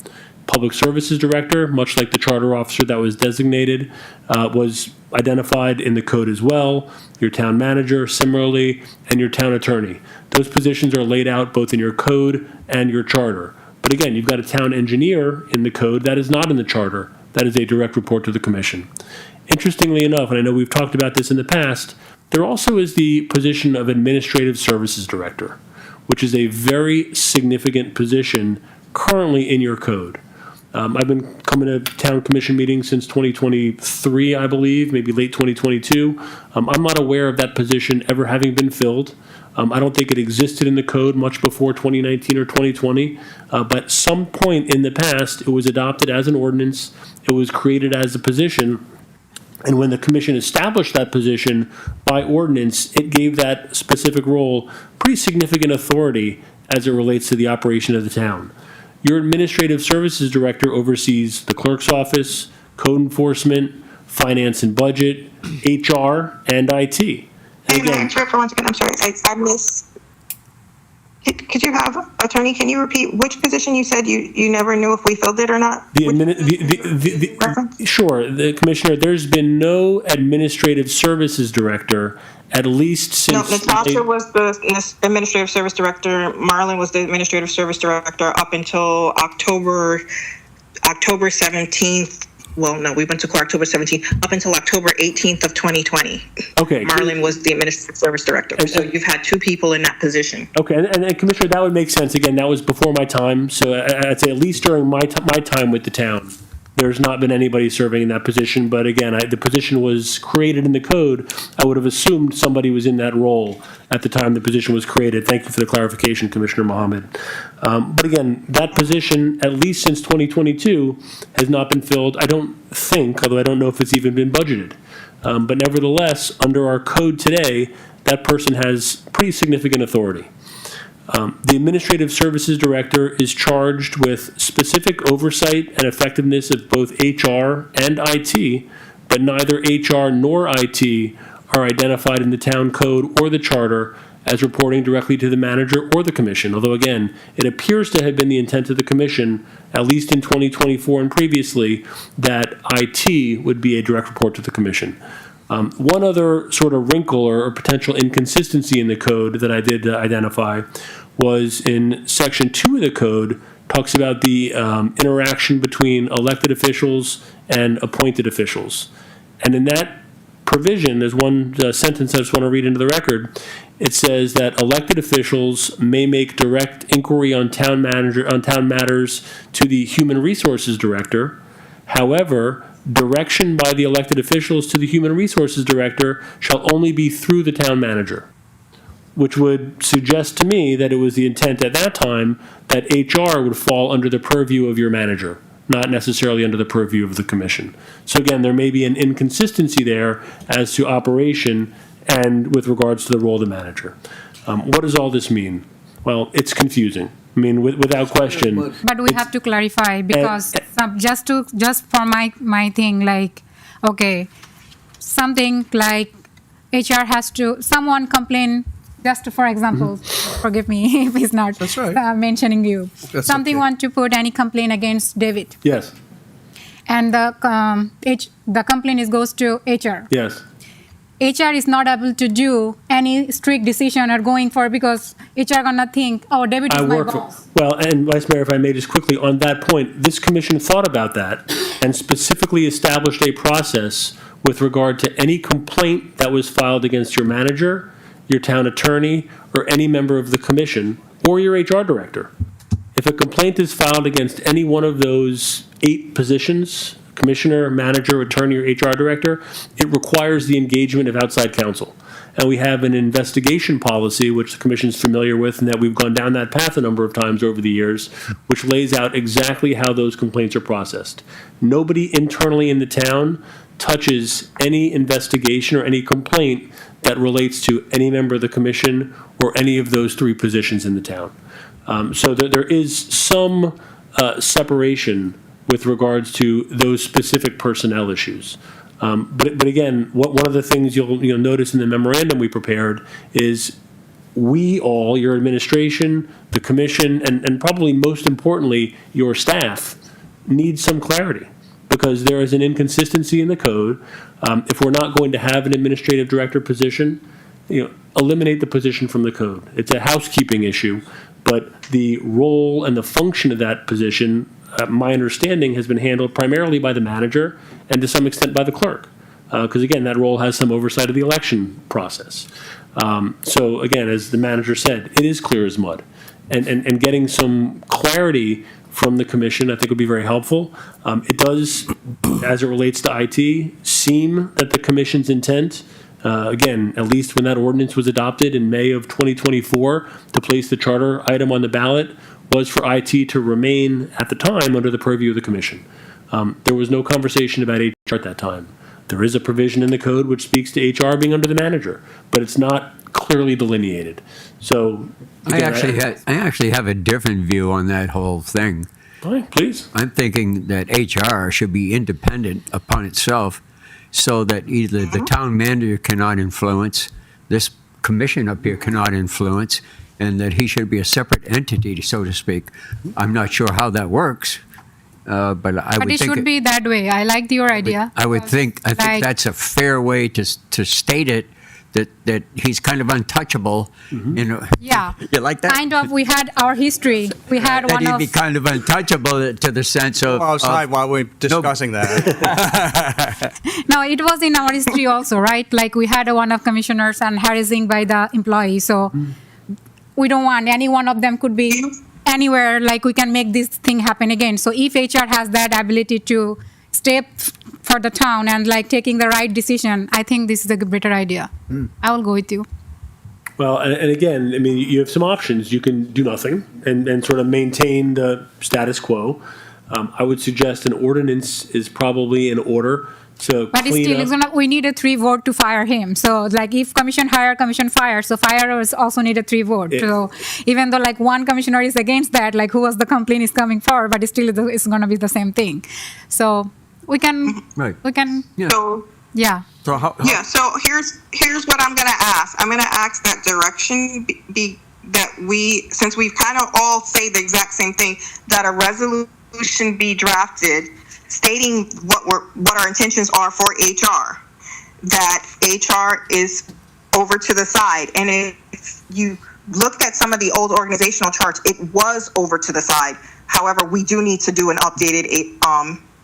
Public Services Director, much like the charter officer that was designated, was identified in the code as well. Your town manager, similarly, and your town attorney. Those positions are laid out both in your code and your charter. But again, you've got a town engineer in the code that is not in the charter. That is a direct report to the commission. Interestingly enough, and I know we've talked about this in the past, there also is the position of Administrative Services Director, which is a very significant position currently in your code. I've been coming to town commission meetings since 2023, I believe, maybe late 2022. I'm not aware of that position ever having been filled. I don't think it existed in the code much before 2019 or 2020, but some point in the past, it was adopted as an ordinance. It was created as a position. And when the commission established that position by ordinance, it gave that specific role pretty significant authority as it relates to the operation of the town. Your Administrative Services Director oversees the clerk's office, code enforcement, finance and budget, HR, and IT. And Can I interrupt for 1 second? I'm sorry. I missed. Could you have, attorney, can you repeat which position you said you never knew if we filled it or not? Sure, the Commissioner, there's been no Administrative Services Director, at least No, since. Natasha was the Administrative Service Director. Marlon was the Administrative Service Director up until October 17th. Well, no, we went to court October 17th, up until October 18th of 2020. Okay. Marlon was the Administrative Service Director. So you've had two people in that position. Okay, and Commissioner, that would make sense. Again, that was before my time, so I'd say at least during my time with the town, there's not been anybody serving in that position. But again, the position was created in the code. I would have assumed somebody was in that role at the time the position was created. Thank you for the clarification, Commissioner Mohammed. But again, that position, at least since 2022, has not been filled. I don't think, although I don't know if it's even been budgeted. But nevertheless, under our code today, that person has pretty significant authority. The Administrative Services Director is charged with specific oversight and effectiveness of both HR and IT, but neither HR nor IT are identified in the town code or the charter as reporting directly to the manager or the commission, although again, it appears to have been the intent of the commission, at least in 2024 and previously, that IT would be a direct report to the commission. One other sort of wrinkle or potential inconsistency in the code that I did identify was in Section 2 of the code, talks about the interaction between elected officials and appointed officials. And in that provision, there's one sentence I just want to read into the record. It says that elected officials may make direct inquiry on town matters to the Human Resources Director. However, direction by the elected officials to the Human Resources Director shall only be through the town manager, which would suggest to me that it was the intent at that time that HR would fall under the purview of your manager, not necessarily under the purview of the commission. So again, there may be an inconsistency there as to operation and with regards to the role of the manager. What does all this mean? Well, it's confusing. I mean, without question. But we have to clarify because just for my thing, like, okay, something like HR has to, someone complain, just for example, forgive me if it's not mentioning you. That's something okay. want to put any complaint against David. Yes. And the complaint goes to HR. Yes. HR is not able to do any strict decision or going for because HR gonna think, oh, David is my boss. Well, and Vice Mayor, if I may just quickly, on that point, this commission thought about that and specifically established a process with regard to any complaint that was filed against your manager, your town attorney, or any member of the commission, or your HR director. If a complaint is filed against any one of those 8 positions, commissioner, manager, attorney, or HR director, it requires the engagement of outside counsel. And we have an investigation policy, which the commission is familiar with, and that we've gone down that path a number of times over the years, which lays out exactly how those complaints are processed. Nobody internally in the town touches any investigation or any complaint that relates to any member of the commission or any of those 3 positions in the town. So there is some separation with regards to those specific personnel issues. But again, one of the things you'll notice in the memorandum we prepared is we all, your administration, the commission, and probably most importantly, your staff, need some clarity because there is an inconsistency in the code. If we're not going to have an administrative director position, eliminate the position from the code. It's a housekeeping issue, but the role and the function of that position, my understanding, has been handled primarily by the manager and to some extent by the clerk. Because again, that role has some oversight of the election process. So again, as the manager said, it is clear as mud. And getting some clarity from the commission, I think, would be very helpful. It does, as it relates to IT, seem that the commission's intent, again, at least when that ordinance was adopted in May of 2024, to place the charter item on the ballot, was for IT to remain, at the time, under the purview of the commission. There was no conversation about HR at that time. There is a provision in the code which speaks to HR being under the manager, but it's not clearly delineated. So again, I actually have a different view on that whole thing. Fine, please. I'm thinking that HR should be independent upon itself so that either the town manager cannot influence, this commission up here cannot influence, and that he should be a separate entity, so to speak. I'm not sure how that works, but I But would it think. should be that way. I like your idea. I would think, I think Like- that's a fair way to state it, that he's kind of untouchable, you know. Yeah. You like that? Kind of, we had our history. We had That one he'd of, be kind of untouchable to the sense of. Outside while we're discussing that. no, it was in our history also, right? Like we had one of commissioners and harassing by the employee. So we don't want any one of them could be anywhere, like we can make this thing happen again. So if HR has that ability to step for the town and like taking the right decision, I think this is a better idea. I will go with you. Well, and again, I mean, you have some options. You can do nothing and sort of maintain the status quo. I would suggest an ordinance is probably in order to But it's clean still, up. it's gonna, we need a 3 vote to fire him. So like if commission hire, commission fire, so firers also need a 3 vote. Yeah. So even though like one commissioner is against that, like who was the complaint is coming forward, but it's gonna be the same thing. So we can, Right. we can, So, yeah. So how, yeah, so here's what I'm gonna ask. I'm gonna ask that direction be that we, since we've kind of all say the exact same thing, that a resolution be drafted stating what our intentions are for HR. That HR is over to the side, and if you looked at some of the old organizational charts, it was over to the side. However, we do need to do an updated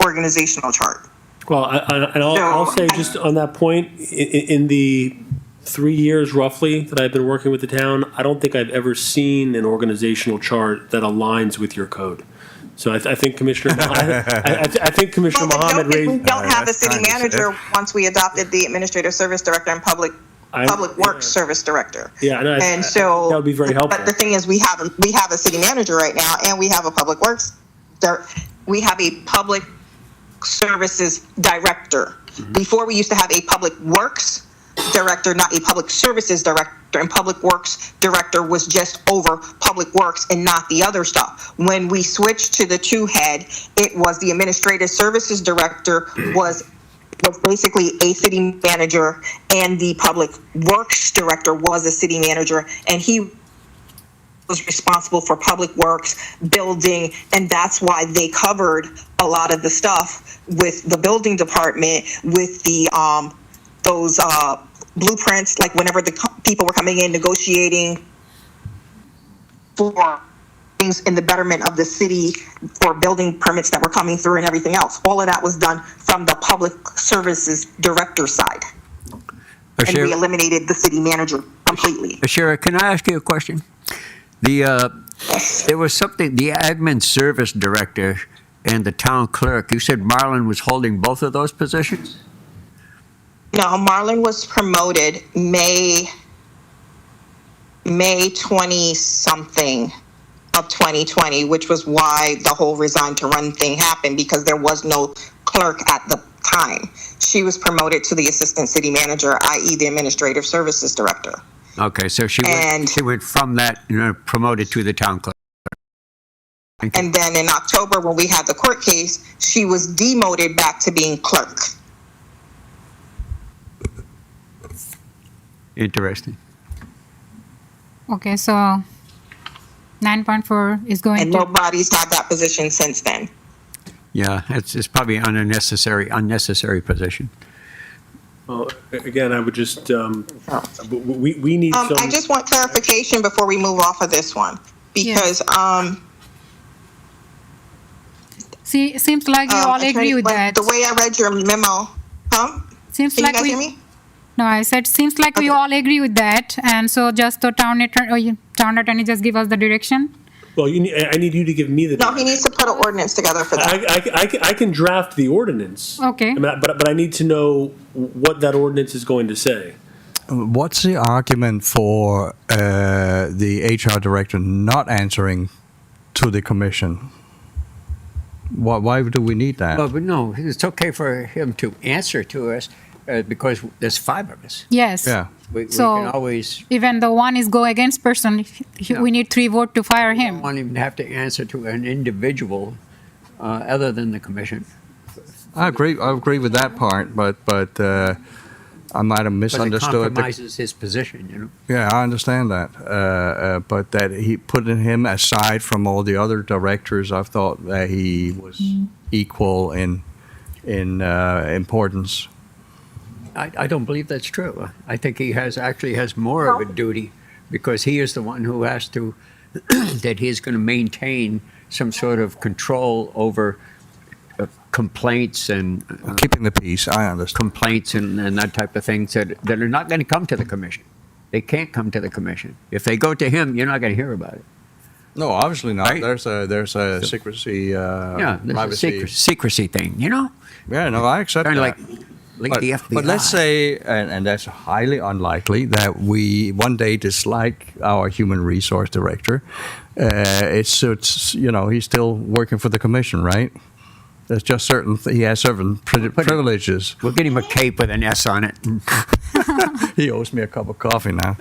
organizational chart. Well, I'll say just on that point, in the 3 years roughly that I've been working with the town, I don't think I've ever seen an organizational chart that aligns with your code. So I think Commissioner, I think Commissioner Mohammed We raised. don't have the city manager once we adopted the administrative service director and public works service director. Yeah, And so that would be very helpful. But the thing is, we have a city manager right now, and we have a public works. We have a public services director. Before, we used to have a public works director, not a public services director, and public works director was just over public works and not the other stuff. When we switched to the 2-head, it was the administrative services director was basically a city manager, and the public works director was a city manager, and he was responsible for public works, building, and that's why they covered a lot of the stuff with the building department, with the those blueprints, like whenever the people were coming in negotiating for things in the betterment of the city, for building permits that were coming through and everything else. All of that was done from the public services director side. And we eliminated the city manager completely. Shara, can I ask you a question? There was something, the admin service director and the town clerk, you said Marlon was holding both of those positions? No, Marlon was promoted May 20-something of 2020, which was why the whole resign to run thing happened, because there was no clerk at the time. She was promoted to the assistant city manager, i.e. the administrative services director. Okay, so she went from that, promoted to the town clerk. And then in October, when we had the court case, she was demoted back to being clerk. Interesting. Okay, so 9.4 is going And to. nobody's had that position since then. Yeah, it's probably an unnecessary position. Well, again, I would just, we need some. I just want clarification before we move off of this one, because See, seems like we all agree with that. The way I read your memo, Seems Can like you guys we. hear me? No, I said seems like we all agree with that, and so just the town attorney just give us the direction. Well, I need you to give me the. No, he needs to put an ordinance together for that. I can draft the ordinance. Okay. I mean, but I need to know what that ordinance is going to say. What's the argument for the HR director not answering to the commission? Why do we need that? Well, but no, it's okay for him to answer to us because there's 5 of us. Yes. Yeah. We So can always. even though one is go against person, we need 3 vote to fire him. We don't even have to answer to an individual other than the commission. I agree with that part, but I might have Because it misunderstood. compromises his position, you know. Yeah, I understand that. But that he putting him aside from all the other directors, I thought that he was equal in importance. I don't believe that's true. I think he actually has more of a duty because he is the one who has to, that he's going to maintain some sort of control over complaints and Keeping the peace, I understand. complaints and that type of things that are not going to come to the commission. They can't come to the commission. If they go to him, you're not going to hear about it. No, obviously not. Right. There's a secrecy, Yeah, there's a privacy. secrecy thing, you know? Yeah, no, I accept Kind that. of like the FBI. But let's say, and that's highly unlikely, that we one day dislike our human resource director. It's he's still working for the commission, right? There's just he has certain privileges. We'll get him a cape with an S on it. He owes me a cup of coffee now.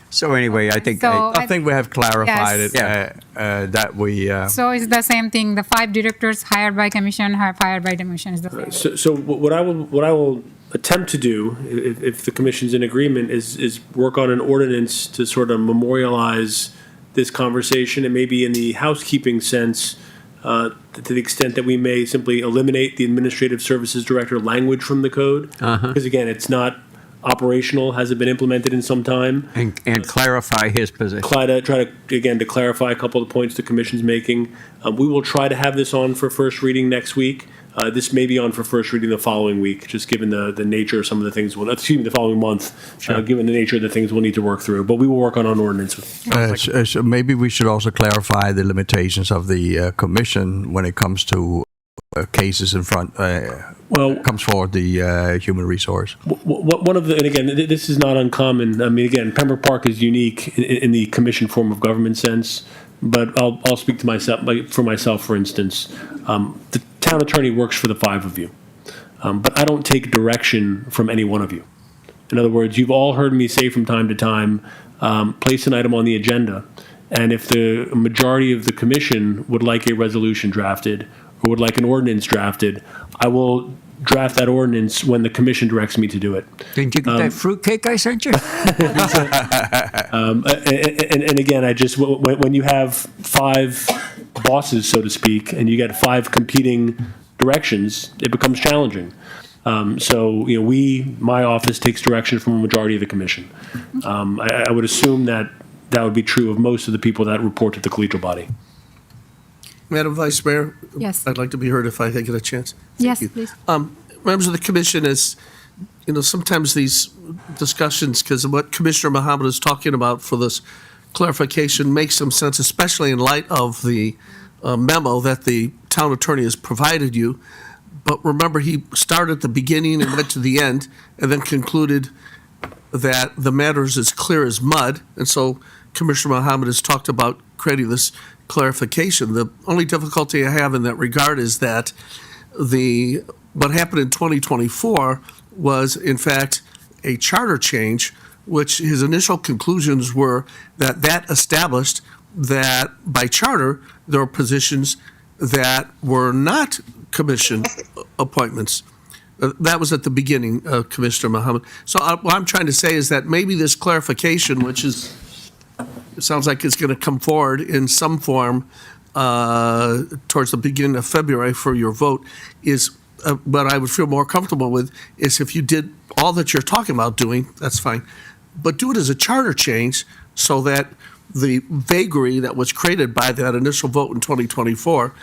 So anyway, I think I think we have clarified Yes. it that we. So it's the same thing. The 5 directors hired by commission, hired by commission is the same. So what I will attempt to do, if the commission's in agreement, is work on an ordinance to sort of memorialize this conversation, and maybe in the housekeeping sense, to the extent that we may simply eliminate the administrative services director language from the code, because again, it's not operational, hasn't been implemented in some time. and clarify his position. Try to clarify a couple of the points the commission's making. We will try to have this on for first reading next week. This may be on for first reading the following week, just given the nature of some of the things, the following month, given the nature of the things we'll need to work through. But we will work on an ordinance. So maybe we should also clarify the limitations of the commission when it comes to cases in front. Comes forward the human resource. One of the, and again, this is not uncommon. I mean, again, Pembroke Park is unique in the commission form of government sense. But I'll speak to myself, for instance. The town attorney works for the 5 of you, but I don't take direction from any one of you. In other words, you've all heard me say from time to time, place an item on the agenda, and if the majority of the commission would like a resolution drafted or would like an ordinance drafted, I will draft that ordinance when the commission directs me to do it. Didn't you get that fruitcake I sent you? And again, when you have 5 bosses, so to speak, and you get 5 competing directions, it becomes challenging. So my office takes direction from a majority of the commission. I would assume that would be true of most of the people that report to the collegial body. Madam Vice Mayor? Yes. I'd like to be heard if I get a chance. Yes, Thank you. please. Members of the commission, sometimes these discussions, because what Commissioner Mohammed is talking about for this clarification makes some sense, especially in light of the memo that the town attorney has provided you. But remember, he started at the beginning and went to the end, and then concluded that the matter is as clear as mud. And so Commissioner Mohammed has talked about creating this clarification. The only difficulty I have in that regard is that what happened in 2024 was, in fact, a charter change, which his initial conclusions were that established that by charter, there were positions that were not commission appointments. That was at the beginning, Commissioner Mohammed. So what I'm trying to say is that maybe this clarification, which it sounds like it's going to come forward in some form towards the beginning of February for your vote, is what I would feel more comfortable with is if you did all that you're talking about doing, that's fine, but do it as a charter change so that the vagary that was created by that initial vote in 2024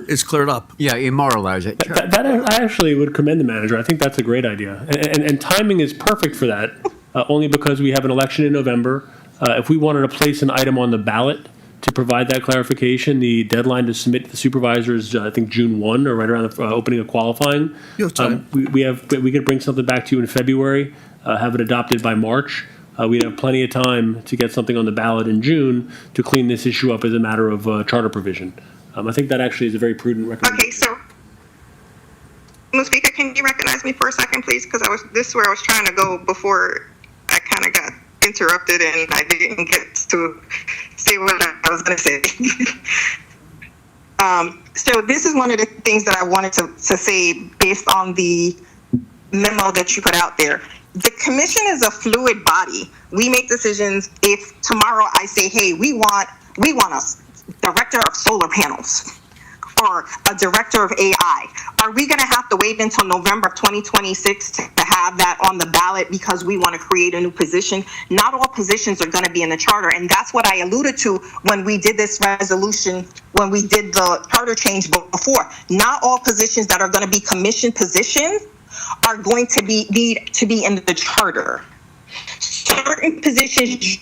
is cleared up. Yeah, immoralize it. Sure. That I actually would commend the manager. I think that's a great idea. And timing is perfect for that, only because we have an election in November. If we wanted to place an item on the ballot to provide that clarification, the deadline to submit to the supervisors, I think June 1 or right around the opening of qualifying. You have time. We could bring something back to you in February, have it adopted by March. We'd have plenty of time to get something on the ballot in June to clean this issue up as a matter of charter provision. I think that actually is a very prudent recommendation. Okay, so, Mr. Speaker, can you recognize me for a second, please? Because this is where I was trying to go before I kind of got interrupted and I didn't get to say what I was going to say. So this is one of the things that I wanted to say based on the memo that you put out there. The commission is a fluid body. We make decisions. If tomorrow I say, hey, we want a director of solar panels or a director of AI, are we going to have to wait until November of 2026 to have that on the ballot because we want to create a new position? Not all positions are going to be in the charter. And that's what I alluded to when we did this resolution, when we did the charter change before. Not all positions that are going to be commission positions are going to need to be in the charter. Certain positions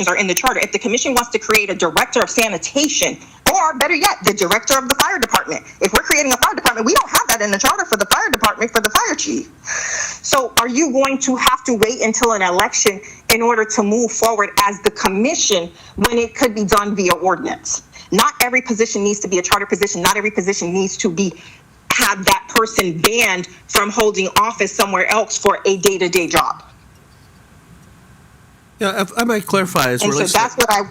are in the charter. If the commission wants to create a director of sanitation, or better yet, the director of the fire department. If we're creating a fire department, we don't have that in the charter for the fire department, for the fire chief. So are you going to have to wait until an election in order to move forward as the commission when it could be done via ordinance? Not every position needs to be a charter position. Not every position needs to have that person banned from holding office somewhere else for a day-to-day job. Yeah, if I might clarify as And so relates that's what I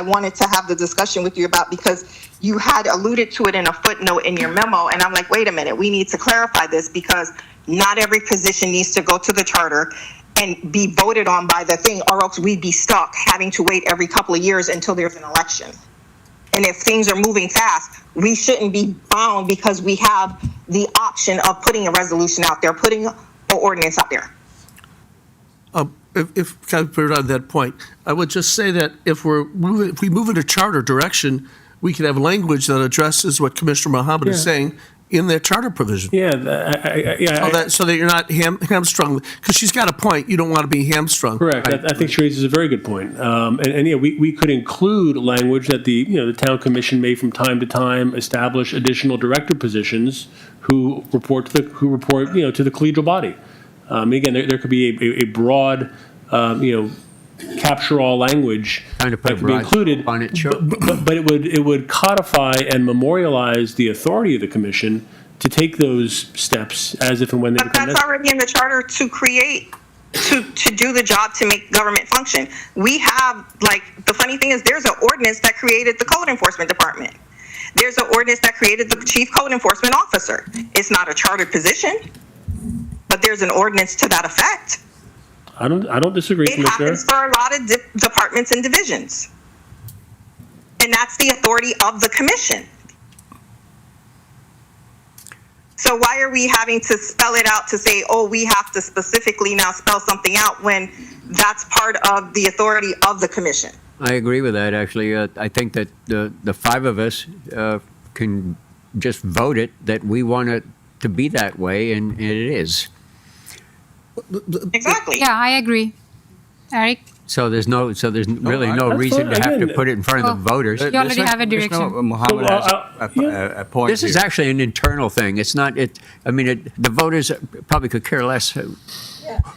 wanted to have the discussion with you about, because you had alluded to it in a footnote in your memo, and I'm like, wait a minute, we need to clarify this, because not every position needs to go to the charter and be voted on by the thing, or else we'd be stuck having to wait every couple of years until there's an election. And if things are moving fast, we shouldn't be bound because we have the option of putting a resolution out there, putting an ordinance out there. if kind of put it on that point, I would just say that if we move in a charter direction, we could have language that addresses what Commissioner Mohammed is saying in that charter provision. So that you're not hamstrung, because she's got a point. You don't want to be hamstrung. Correct. I think she raises a very good point. We could include language that the town commission may from time to time establish additional director positions who report to the collegial body. Again, there could be a broad, capture-all language that could be included, but it would codify and memorialize the authority of the commission to take those steps as if and when they become necessary. That's already in the charter to create, to do the job, to make government function. We have, the funny thing is, there's an ordinance that created the code enforcement department. There's an ordinance that created the chief code enforcement officer. It's not a chartered position, but there's an ordinance to that effect. I don't disagree, It Commissioner. happens for a lot of departments and divisions. And that's the authority of the commission. So why are we having to spell it out to say, oh, we have to specifically now spell something out when that's part of the authority of the commission? I agree with that, actually. I think that the five of us can just vote it that we want it to be that way, and it is. Exactly. Yeah, I agree. Eric? So there's really no reason to have to put it in front of the voters. You already have a direction. Muhammad has a point. This is actually an internal thing. It's not. The voters probably could care less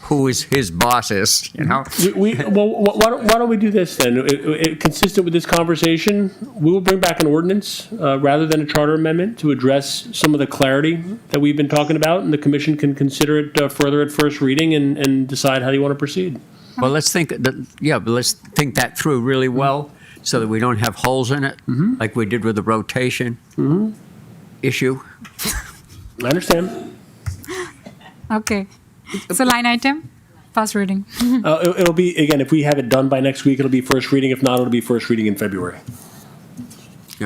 who his boss is. Why don't we do this then? Consistent with this conversation, we will bring back an ordinance rather than a charter amendment to address some of the clarity that we've been talking about, and the commission can consider it further at first reading and decide how you want to proceed. Well, let's think that through really well, so that we don't have holes in it, like we did with the rotation issue. I understand. Okay. So line item, first reading. It'll be, again, if we have it done by next week, it'll be first reading. If not, it'll be first reading in February.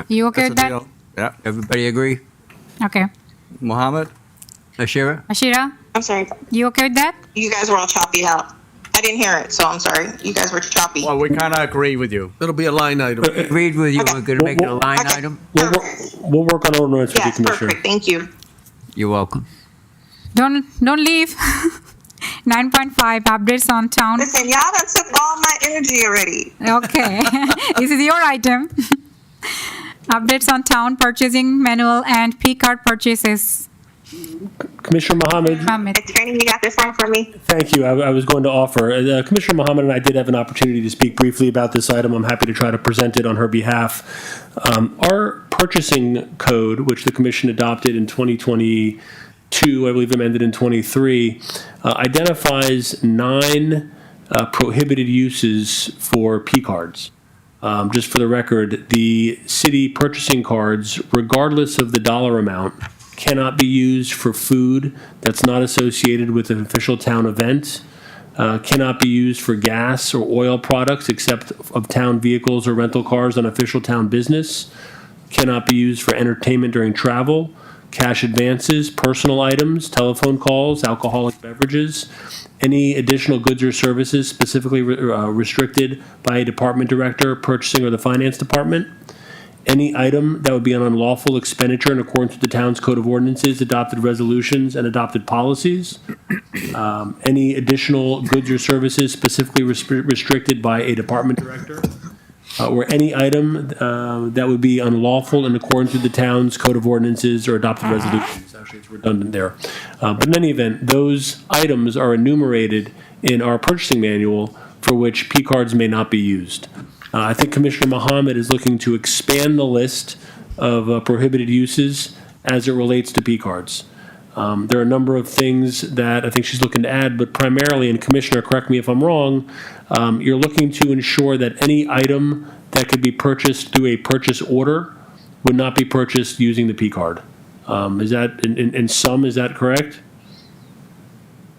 You okay with that? Yeah. Everybody agree? Okay. Mohammed? Ashira? I'm sorry. You okay with that? You guys were all choppy out. I didn't hear it, so I'm sorry. You guys were choppy. Well, we kind of agree with you. It'll be a line item. Agreed with you. We're going to make it a line item. We'll work on ordinance with you, Yes, Commissioner. perfect. Thank you. You're welcome. Don't leave. 9.5 updates on town. Listen, y'all done took all my energy already. Okay. This is your item. Updates on town purchasing manual and P-card purchases. Commissioner Mohammed. Attorney, you got this one for me? Thank you. I was going to offer. Commissioner Mohammed and I did have an opportunity to speak briefly about this item. I'm happy to try to present it on her behalf. Our purchasing code, which the commission adopted in 2022, I believe amended in 23, identifies 9 prohibited uses for P-cards. Just for the record, the city purchasing cards, regardless of the dollar amount, cannot be used for food that's not associated with an official town event, cannot be used for gas or oil products except of town vehicles or rental cars on official town business, cannot be used for entertainment during travel, cash advances, personal items, telephone calls, alcoholic beverages, any additional goods or services specifically restricted by a department director, purchasing, or the finance department, any item that would be an unlawful expenditure in accordance with the town's code of ordinances, adopted resolutions, and adopted policies, any additional goods or services specifically restricted by a department director, or any item that would be unlawful in accordance with the town's code of ordinances or adopted resolutions. Actually, it's redundant there. But in any event, those items are enumerated in our purchasing manual for which P cards may not be used. I think Commissioner Mohammed is looking to expand the list of prohibited uses as it relates to P cards. There are a number of things that I think she's looking to add, but primarily, and Commissioner, correct me if I'm wrong, you're looking to ensure that any item that could be purchased through a purchase order would not be purchased using the P card. Is that, in sum, is that correct?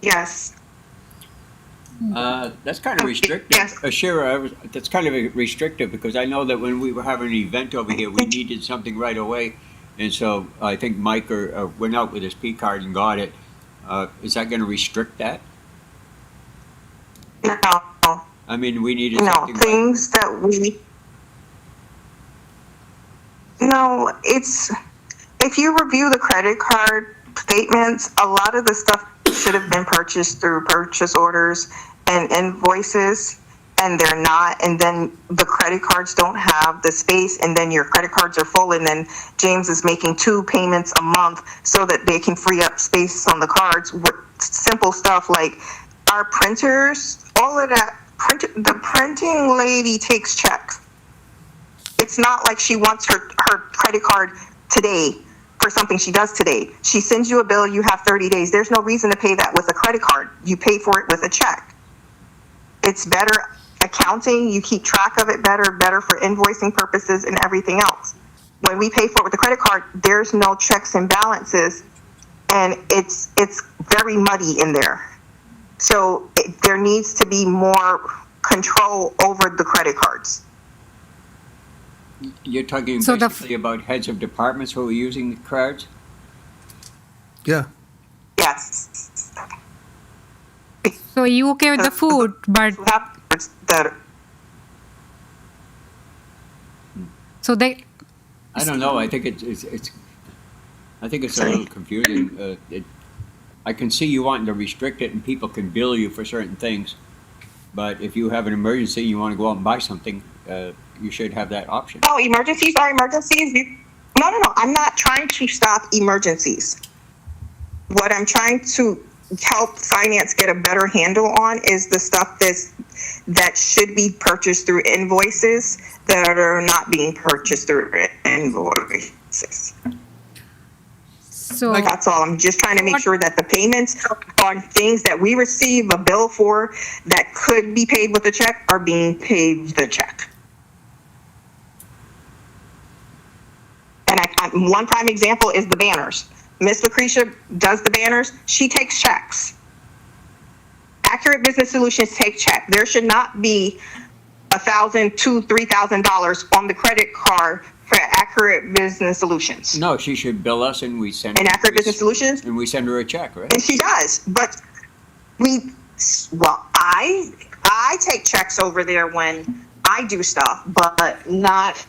Yes. That's kind of restrictive. Yes. Shira, that's kind of restrictive because I know that when we were having an event over here, we needed something right away. And so I think Mike went out with his P card and got it. Is that going to restrict that? No. I mean, we needed No, something. things that we. No, it's. If you review the credit card statements, a lot of the stuff should have been purchased through purchase orders and invoices, and they're not. And then the credit cards don't have the space, and then your credit cards are full, and then James is making 2 payments a month so that they can free up space on the cards with simple stuff like our printers, all of that. The printing lady takes checks. It's not like she wants her credit card today for something she does today. She sends you a bill, you have 30 days. There's no reason to pay that with a credit card. You pay for it with a check. It's better accounting. You keep track of it better for invoicing purposes and everything else. When we pay for it with a credit card, there's no checks and balances, and it's very muddy in there. So there needs to be more control over the credit cards. You're talking So basically about heads of departments who are using the cards? Yeah. Yes. So are you okay with the food, but so they. I don't know. I think it's I think it's a little confusing. I can see you wanting to restrict it and people can bill you for certain things. But if you have an emergency, you want to go out and buy something, you should have that option. No, emergencies are emergencies. No. I'm not trying to stop emergencies. What I'm trying to help finance get a better handle on is the stuff that should be purchased through invoices that are not being purchased through invoices. So That's all. I'm just trying to make sure that the payments on things that we receive a bill for that could be paid with a check are being paid with a check. And one prime example is the banners. Miss Lucretia does the banners. She takes checks. Accurate Business Solutions take check. There should not be $1,000, $2,000, $3,000 on the credit card for Accurate Business Solutions. No, she should bill us and we send And Accurate Business Solutions? and we send her a check, right? And she does, but I take checks over there when I do stuff, but not.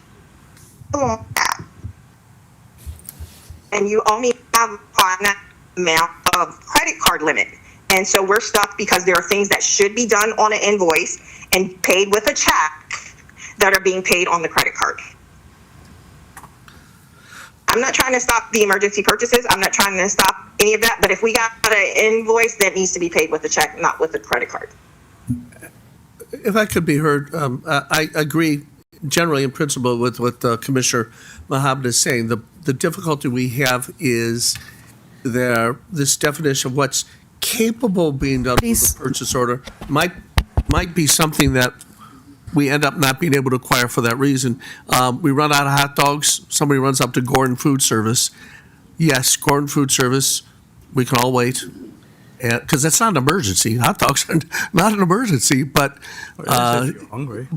And you only have a finite amount of credit card limit. And so we're stuck because there are things that should be done on an invoice and paid with a check that are being paid on the credit card. I'm not trying to stop the emergency purchases. I'm not trying to stop any of that. But if we got an invoice, that needs to be paid with a check, not with a credit card. If I could be heard, I agree generally in principle with what Commissioner Mohammed is saying. The difficulty we have is this definition of what's capable of being done with a purchase order might be something that we end up not being able to acquire for that reason. We run out of hot dogs. Somebody runs up to Gordon Food Service. yes, Gordon Food Service, we can all wait. Because that's not an emergency. Hot dogs are not an emergency, but. If you're hungry.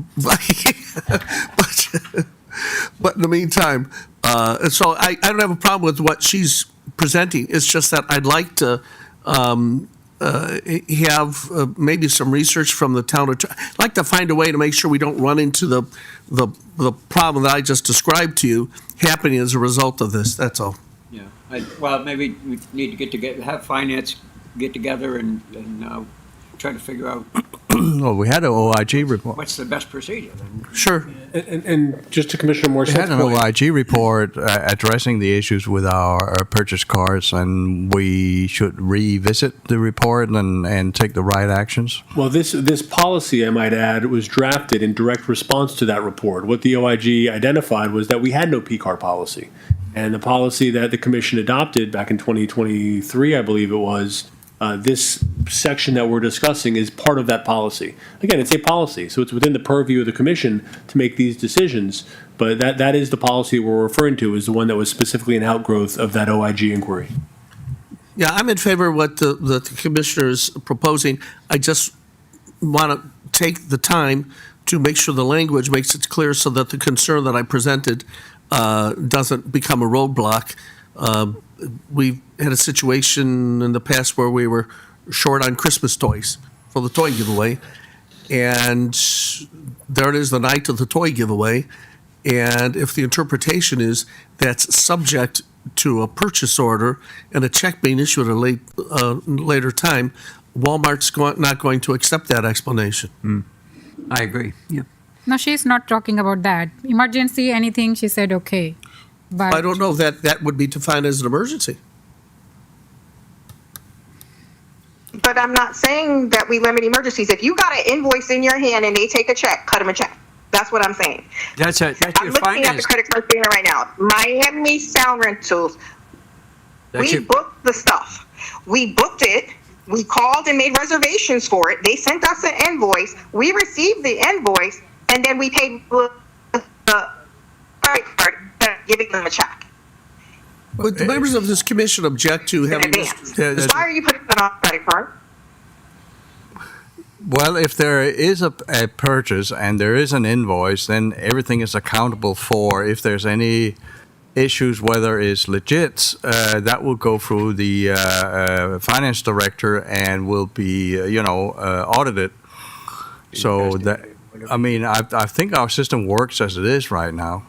But in the meantime, so I don't have a problem with what she's presenting. It's just that I'd like to have maybe some research from the town. I'd like to find a way to make sure we don't run into the problem that I just described to you happening as a result of this. That's all. Yeah, well, maybe we need to get together, have finance get together and try to figure out Well, we had an OIG report. what's the best procedure. Sure. And just to Commissioner We Morse's had an point, OIG report addressing the issues with our purchase cars, and we should revisit the report and take the right actions. well, this policy, I might add, was drafted in direct response to that report. What the OIG identified was that we had no P-car policy. And the policy that the commission adopted back in 2023, I believe it was, this section that we're discussing is part of that policy. Again, it's a policy, so it's within the purview of the commission to make these decisions, but that is the policy we're referring to, is the one that was specifically an outgrowth of that OIG inquiry. Yeah, I'm in favor of what the commissioner's proposing. I just want to take the time to make sure the language makes it clear so that the concern that I presented doesn't become a roadblock. We've had a situation in the past where we were short on Christmas toys for the toy giveaway. And there it is, the night of the toy giveaway. And if the interpretation is that's subject to a purchase order and a check being issued at a later time, Walmart's not going to accept that explanation. I agree, yeah. No, she's not talking about that. Emergency, anything, she said okay. But I don't know that that would be defined as an emergency. But I'm not saying that we limit emergencies. If you got an invoice in your hand and they take a check, cut them a check. That's what I'm saying. That's I'm your looking at the finance. credit card statement right now. Miami Sound Rentals. That's We your- booked the stuff. We booked it. We called and made reservations for it. They sent us an invoice. We received the invoice, and then we paid with the credit card, giving them a check But the members of this commission object to in having this. advance. Why are you putting it on a credit card? Well, if there is a purchase and there is an invoice, then everything is accountable for. If there's any issues, whether it's legit, that will go through the finance director and will be, audited. So that, I mean, I think our system works as it is right now.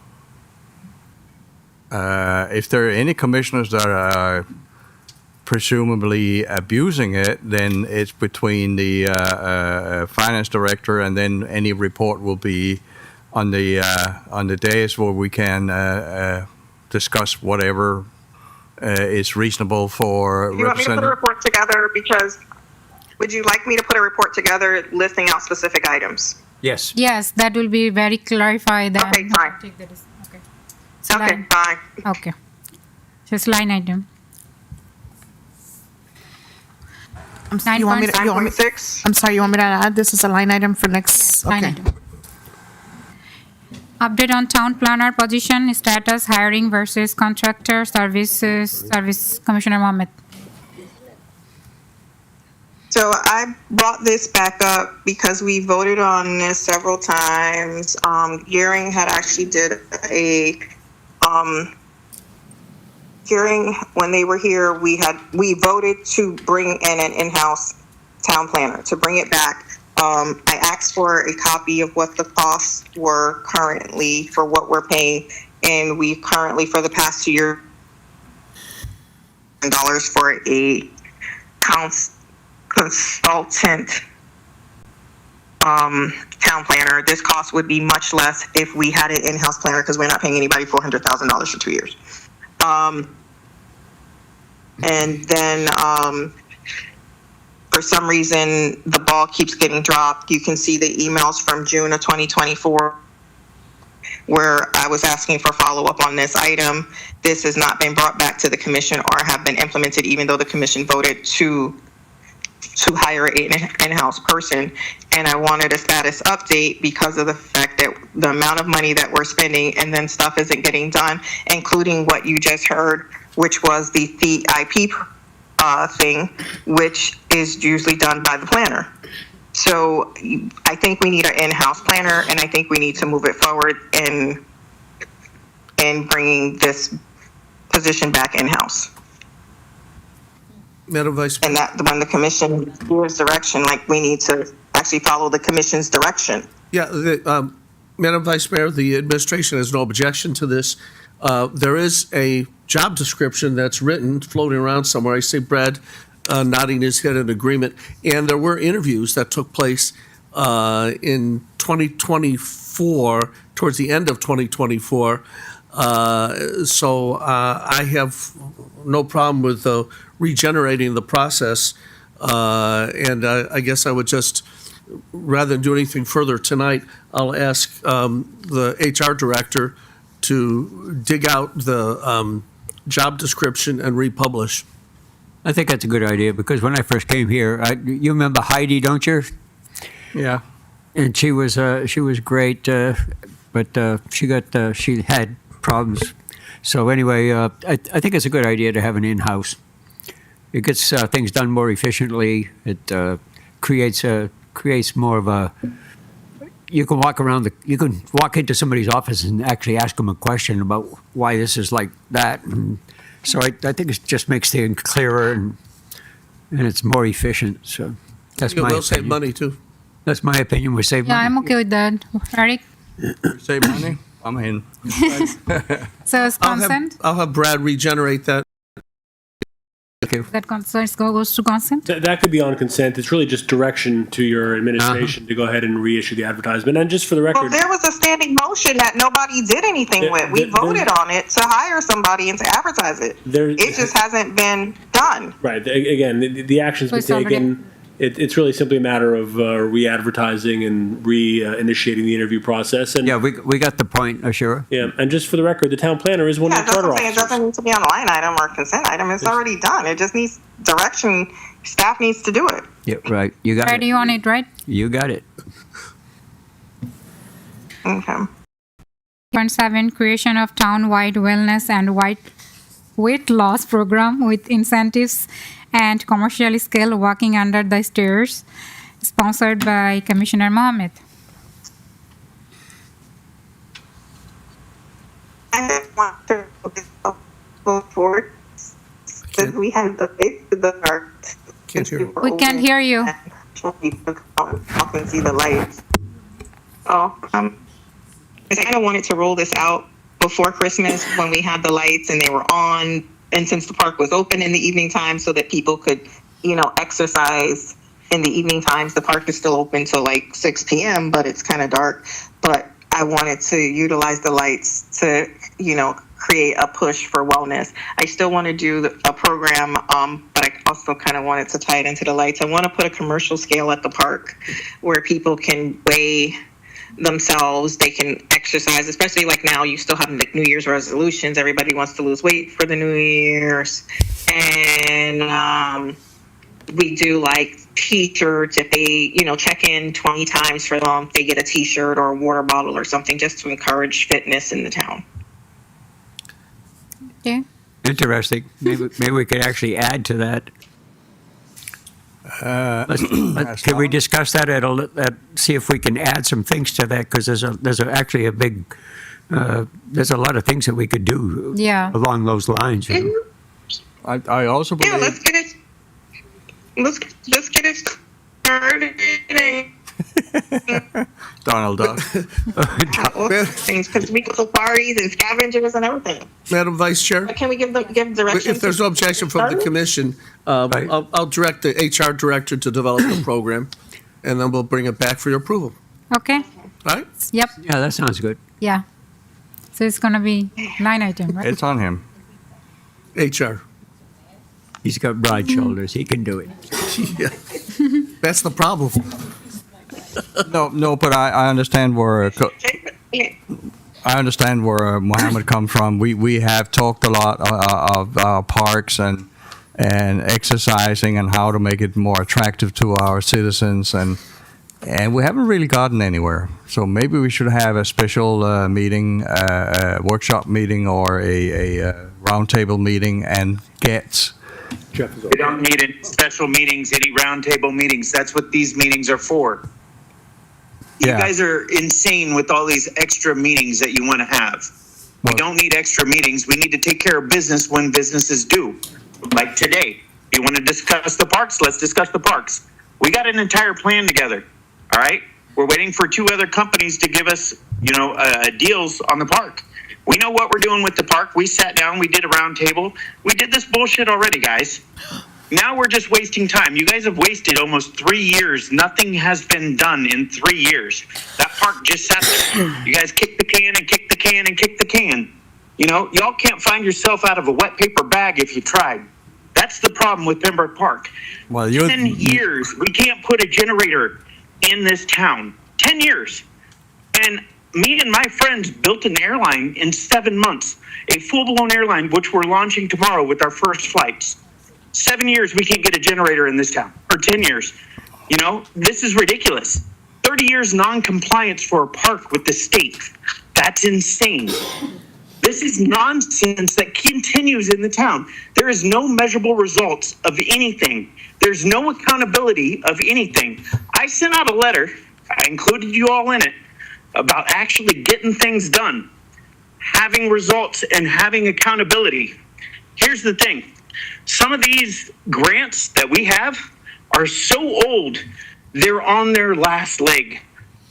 If there are any commissioners that are presumably abusing it, then it's between the finance director, and then any report will be on the days where we can discuss whatever is reasonable for You want me to put a report together? Because would you like me to put a report together listing out specific items? Yes. yes, that will be very clarified. Then Okay, fine. take the okay. So Okay, fine. okay. Just line item. You want me to, 9.6. I'm sorry, you want me to add this as a line item for next? Line Okay. item. Update on town planner position status, hiring versus contractor services, Commissioner Mohammed. So I brought this back up because we voted on this several times. Gearing had actually did a hearing when they were here. We voted to bring in an in-house town planner, to bring it back. I asked for a copy of what the costs were currently for what we're paying, and we currently, for the past 2 years, $1,000 for a consultant town planner. This cost would be much less if we had an in-house planner, because we're not paying anybody $400,000 for 2 years. And then for some reason, the ball keeps getting dropped. You can see the emails from June of 2024 where I was asking for follow-up on this item. This has not been brought back to the commission or have been implemented, even though the commission voted to hire an in-house person. And I wanted a status update because of the fact that the amount of money that we're spending and then stuff isn't getting done, including what you just heard which was the CIP thing, which is usually done by the planner. So I think we need an in-house planner, and I think we need to move it forward in bringing this position back in-house. Madam Vice Mayor. And that when the commission gives direction, like, we need to actually follow the commission's direction. Yeah, Madam Vice Mayor, the administration has no objection to this. There is a job description that's written, floating around somewhere. I see Brad nodding his head in agreement. And there were interviews that took place in 2024, towards the end of 2024. So I have no problem with regenerating the process. And I guess I would just, rather than do anything further tonight, I'll ask the HR director to dig out the job description and republish. I think that's a good idea, because when I first came here, you remember Heidi, don't you? Yeah. And she was great, but she had problems. So anyway, I think it's a good idea to have an in-house. It gets things done more efficiently. It creates more of a. You can walk into somebody's office and actually ask them a question about why this is like that. And so I think it just makes things clearer and it's more efficient. So that's my opinion. We'll save money too. That's my opinion. We save money. Yeah, I'm okay with that. Eric? Save money? I'm in. So it's consent? I'll have Brad regenerate that. That consent goes to consent? That could be on consent. It's really just direction to your administration to go ahead and reissue the advertisement. And just for the Well, record, there was a standing motion that nobody did anything with. We voted on it to hire somebody and to advertise it. It just hasn't been done. right, again, the action's So been it's already- taken. It's really simply a matter of re-advertising and re-initiating the interview process. And Yeah, we got the point, Ashura. yeah, and just for the record, the town planner is one Yeah, of the that's charter what I'm saying. It officers. doesn't need to be on a line item or consent item. It's already done. It just needs direction. Staff needs to do it. Yeah, right. You got Ready it. on it, right? You got it. Okay. 7, creation of town-wide wellness and weight loss program with incentives and commercial scale walking under the stairs, sponsored by Commissioner Mohammed. I just want to go forward. Because we have the art. Can't hear. We can't hear you. I can see the lights. Oh, I kind of wanted to roll this out before Christmas when we had the lights and they were on, and since the park was open in the evening time so that people could, exercise in the evening times. The park is still open till like 6 p.m., but it's kind of dark. But I wanted to utilize the lights to, create a push for wellness. I still want to do a program, but I also kind of wanted to tie it into the lights. I want to put a commercial scale at the park where people can weigh themselves, they can exercise, especially like now you still have like New Year's resolutions. Everybody wants to lose weight for the New Year's. And we do like t-shirts. If they, check in 20 times for them, they get a t-shirt or a water bottle or something just to encourage fitness in the town. Okay. Interesting. Maybe we could actually add to that. Can we discuss that see if we can add some things to that? Because there's actually a big, there's a lot of things that we could do along those lines. I also believe. Yeah, let's get it started. Donald Duck. All things, because we go to parties and scavengers and everything. Madam Vice Chair? But can we give direction? If there's no objection from the commission, I'll direct the HR director to develop the program, and then we'll bring it back for your approval. Okay. All right? Yep. Yeah, that sounds good. Yeah. So it's going to be line item, right? It's on him. HR. He's got broad shoulders. He can do it. Yeah. That's the problem. No, but I understand where Mohammed comes from. We have talked a lot of parks and exercising and how to make it more attractive to our citizens, and we haven't really gotten anywhere. So maybe we should have a special meeting, workshop meeting, or a roundtable meeting and get. Jeff is We don't need any special meetings, any roundtable meetings. That's what these meetings are for. You Yeah. guys are insane with all these extra meetings that you want to have. We don't need extra meetings. We need to take care of business when business is due. Like today, you want to discuss the parks? Let's discuss the parks. We got an entire plan together. All right. We're waiting for 2 other companies to give us, deals on the park. We know what we're doing with the park. We sat down. We did a roundtable. We did this bullshit already, guys. Now we're just wasting time. You guys have wasted almost 3 years. Nothing has been done in 3 years. That park just sat there. You guys kicked the can and kicked the can and kicked the can. Y'all can't find yourself out of a wet paper bag if you tried. That's the problem with Pembroke Park. Well, 10 years, we can't put a generator in this town. 10 years. And me and my friends built an airline in 7 months. A full-blown airline, which we're launching tomorrow with our first flights. 7 years, we can't get a generator in this town. Or 10 years. This is ridiculous. 30 years non-compliance for a park with the state. That's insane. This is nonsense that continues in the town. There is no measurable results of anything. There's no accountability of anything. I sent out a letter, I included you all in it, about actually getting things done, having results, and having accountability. Here's the thing. Some of these grants that we have are so old, they're on their last leg.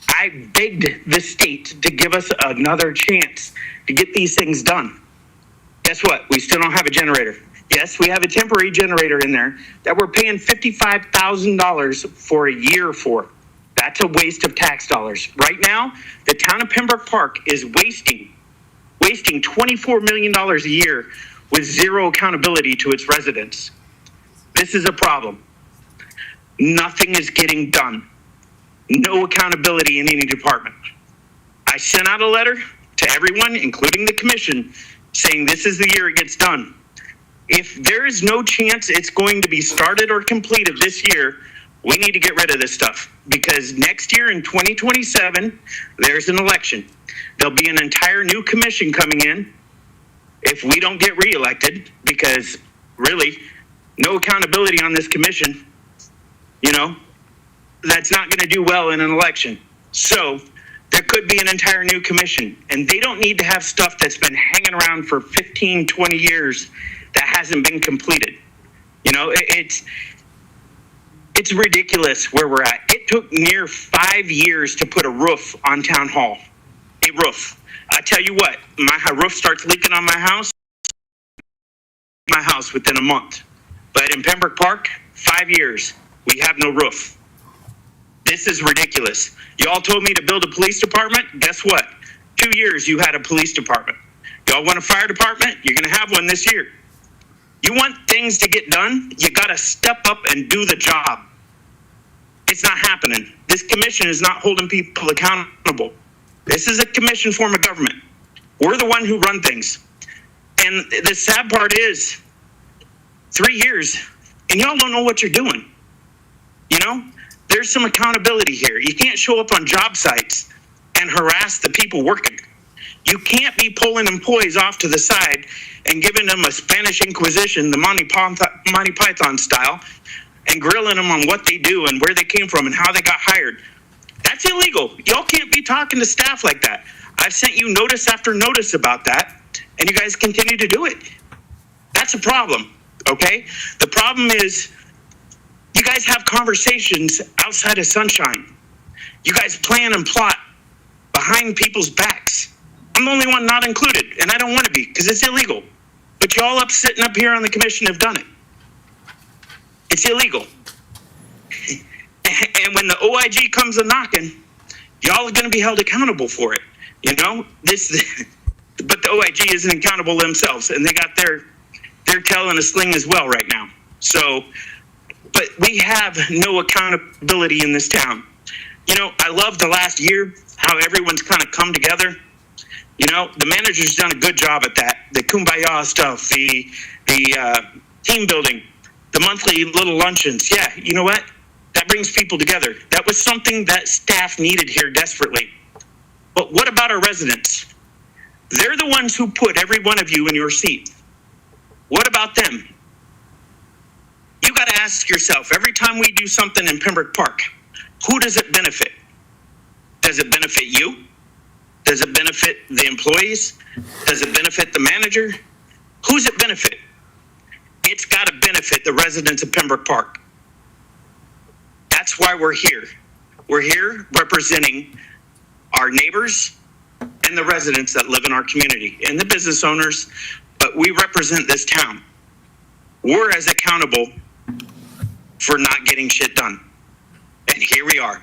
I begged the state to give us another chance to get these things done. Guess what? We still don't have a generator. Yes, we have a temporary generator in there that we're paying $55,000 for a year for. That's a waste of tax dollars. Right now, the town of Pembroke Park is wasting $24 million a year with zero accountability to its residents. This is a problem. Nothing is getting done. No accountability in any department. I sent out a letter to everyone, including the commission, saying this is the year it gets done. If there is no chance it's going to be started or completed this year, we need to get rid of this stuff, because next year in 2027, there's an election. There'll be an entire new commission coming in if we don't get reelected, because really, no accountability on this commission. That's not going to do well in an election. So there could be an entire new commission, and they don't need to have stuff that's been hanging around for 15, 20 years that hasn't been completed. It's ridiculous where we're at. It took near 5 years to put a roof on Town Hall. A roof. I tell you what, my roof starts leaking on my house within a month. But in Pembroke Park, 5 years, we have no roof. This is ridiculous. Y'all told me to build a police department. Guess what? 2 years you had a police department. Y'all want a fire department? You're going to have one this year. You want things to get done? You got to step up and do the job. It's not happening. This commission is not holding people accountable. This is a commission form of government. We're the one who run things. And the sad part is 3 years and y'all don't know what you're doing. There's some accountability here. You can't show up on job sites and harass the people working. You can't be pulling employees off to the side and giving them a Spanish Inquisition, the Monty Python style, and grilling them on what they do and where they came from and how they got hired. That's illegal. Y'all can't be talking to staff like that. I've sent you notice after notice about that, and you guys continue to do it. That's a problem, okay? The problem is you guys have conversations outside of sunshine. You guys plan and plot behind people's backs. I'm the only one not included, and I don't want to be because it's illegal. But y'all sitting up here on the commission have done it. It's illegal. And when the OIG comes a knocking, y'all are going to be held accountable for it. But the OIG isn't accountable themselves, and they got their tail in a sling as well right now. So, but we have no accountability in this town. I love the last year, how everyone's kind of come together. The manager's done a good job at that. The kumbaya stuff, the team building, the monthly little luncheons. Yeah, you know what? That brings people together. That was something that staff needed here desperately. But what about our residents? They're the ones who put every one of you in your seat. What about them? You got to ask yourself, every time we do something in Pembroke Park, who does it benefit? Does it benefit you? Does it benefit the employees? Does it benefit the manager? Who's it benefit? It's got to benefit the residents of Pembroke Park. That's why we're here. We're here representing our neighbors and the residents that live in our community and the business owners, but we represent this town. We're as accountable for not getting shit done. And here we are.